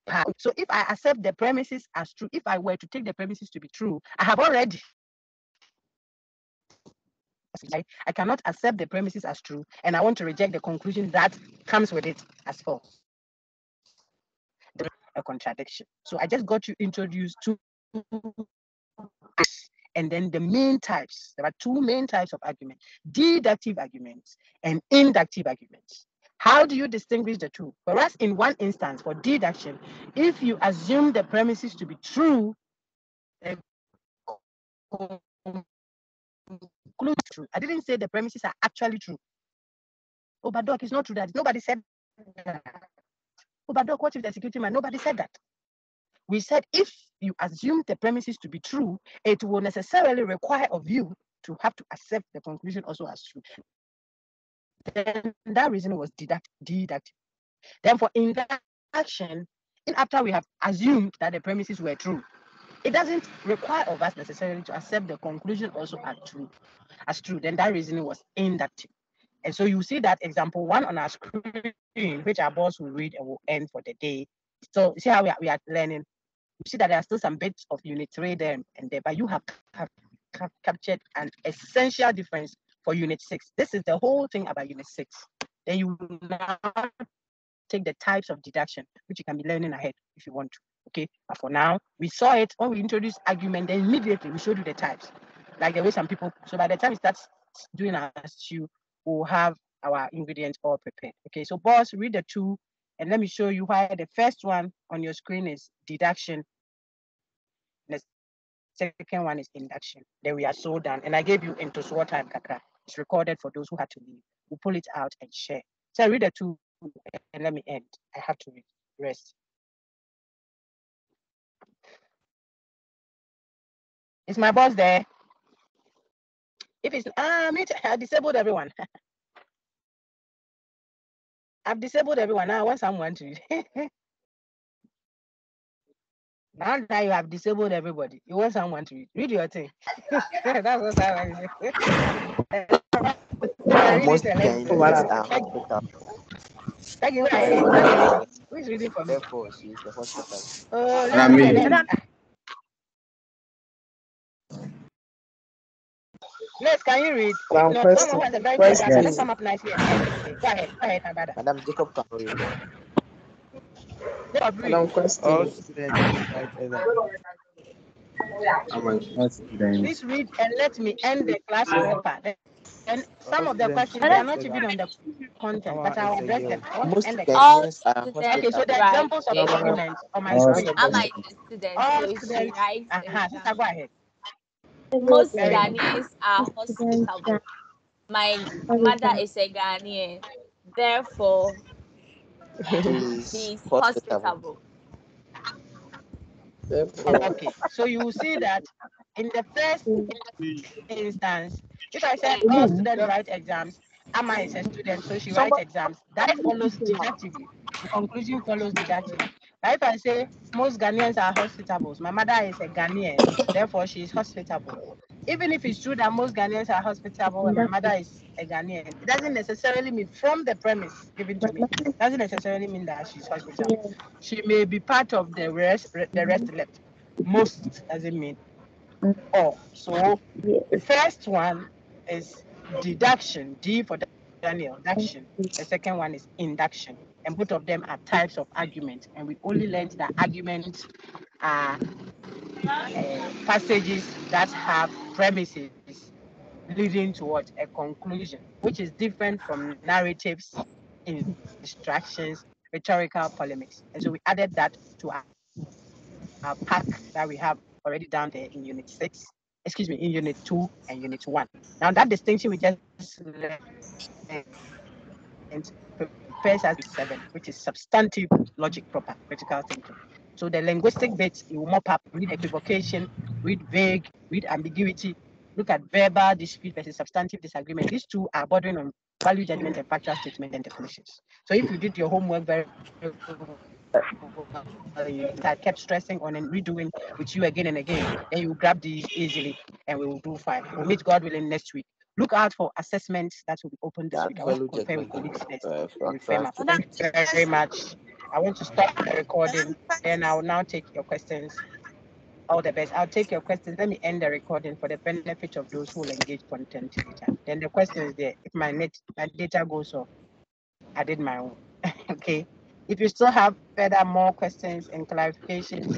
part. So if I accept the premises as true, if I were to take the premises to be true, I have already, I cannot accept the premises as true, and I want to reject the conclusion that comes with it as false. A contradiction. So I just got you introduced to, and then the main types. There are two main types of arguments: deductive arguments and inductive arguments. How do you distinguish the two? Whereas in one instance, for deduction, if you assume the premises to be true, the conclusion is true. I didn't say the premises are actually true. Oh, but Doc, it's not true that. Nobody said that. Oh, but Doc, what if the security man? Nobody said that. We said if you assume the premises to be true, it will necessarily require of you to have to accept the conclusion also as true. Then that reason was deductive. Then for induction, after we have assumed that the premises were true, it doesn't require of us necessarily to accept the conclusion also as true. Then that reasoning was inductive. And so you see that example one on our screen, which our boss will read and will end for the day. So you see how we are learning. You see that there are still some bits of unit 3 there and there, but you have captured an essential difference for unit 6. This is the whole thing about unit 6. Then you will now take the types of deduction, which you can be learning ahead if you want to. Okay, but for now, we saw it when we introduced argument, then immediately we showed you the types, like the way some people. So by the time we start doing our stew, we'll have our ingredients all prepared. Okay, so boss, read the two, and let me show you why the first one on your screen is deduction. The second one is induction. Then we are so done. And I gave you into SWOT time, Kaka. It's recorded for those who had to leave. We'll pull it out and share. So I read the two and let me end. I have to rest. Is my boss there? If it's I disabled everyone. I've disabled everyone. Now I want someone to Now that you have disabled everybody, you want someone to read. Read your thing. That's what I want to say. Most Ghanaians are hospitable. Who is reading for me? Therefore, she is the hospital. Oh, let me. Les, can you read? One No, someone who has a very good grammar. Let's come up nicely and end it today. Go ahead, my brother. Madam Jacob can read. Madam, question. All students write exam. Please read and let me end the class proper. And some of the students questions, they are not even on the content, but I'll address them. I want Most to end the Ghanaians are Okay, hospitable. so the examples of arguments on my screen. Amma is a student, All so she students. writes Sister, go ahead. most Ghanaians are hospitable. My mother is a Ghanaian, therefore she's hospitable. Okay, so you see that in the first instance, if I said all students write exams, Amma is a student, so she writes exams. That follows deductively. The conclusion follows deductively. Now, if I say most Ghanaians are hospitable, my mother is a Ghanaian, therefore she is hospitable. Even if it's true that most Ghanaians are hospitable and my mother is a Ghanaian, it doesn't necessarily mean, from the premise given to me, doesn't necessarily mean that she's hospitable. She may be part of the rest left. Most doesn't mean all. So the first one is deduction, D for Daniel, deduction. The second one is induction. And both of them are types of argument. And we only learned that arguments are passages that have premises leading towards a conclusion, which is different from narratives, instructions, rhetorical polemics. And so we added that to our pack that we have already down there in unit 6, in unit 2 and unit 1. Now that distinction we just learned prepares us 7, which is substantive logic proper, critical thinking. So the linguistic bits, you mop up, read equivocation, read vague, read ambiguity, look at verbal dispute versus substantive disagreement. These two are bordering on value judgment and factual statement and definitions. So if you did your homework very I kept stressing on and redoing with you again and again, then you grab these easily and we will do fine. We'll meet God willing next week. Look out for assessments that will be open this week. I want to compare with colleagues next. Thank you very much. I want to stop the recording. Then I will now take your questions. All the best. I'll take your questions. Let me end the recording for the benefit of those who will engage content later. Then the question is there. If my data goes off, I did my own. Okay. If you still have more questions and clarifications,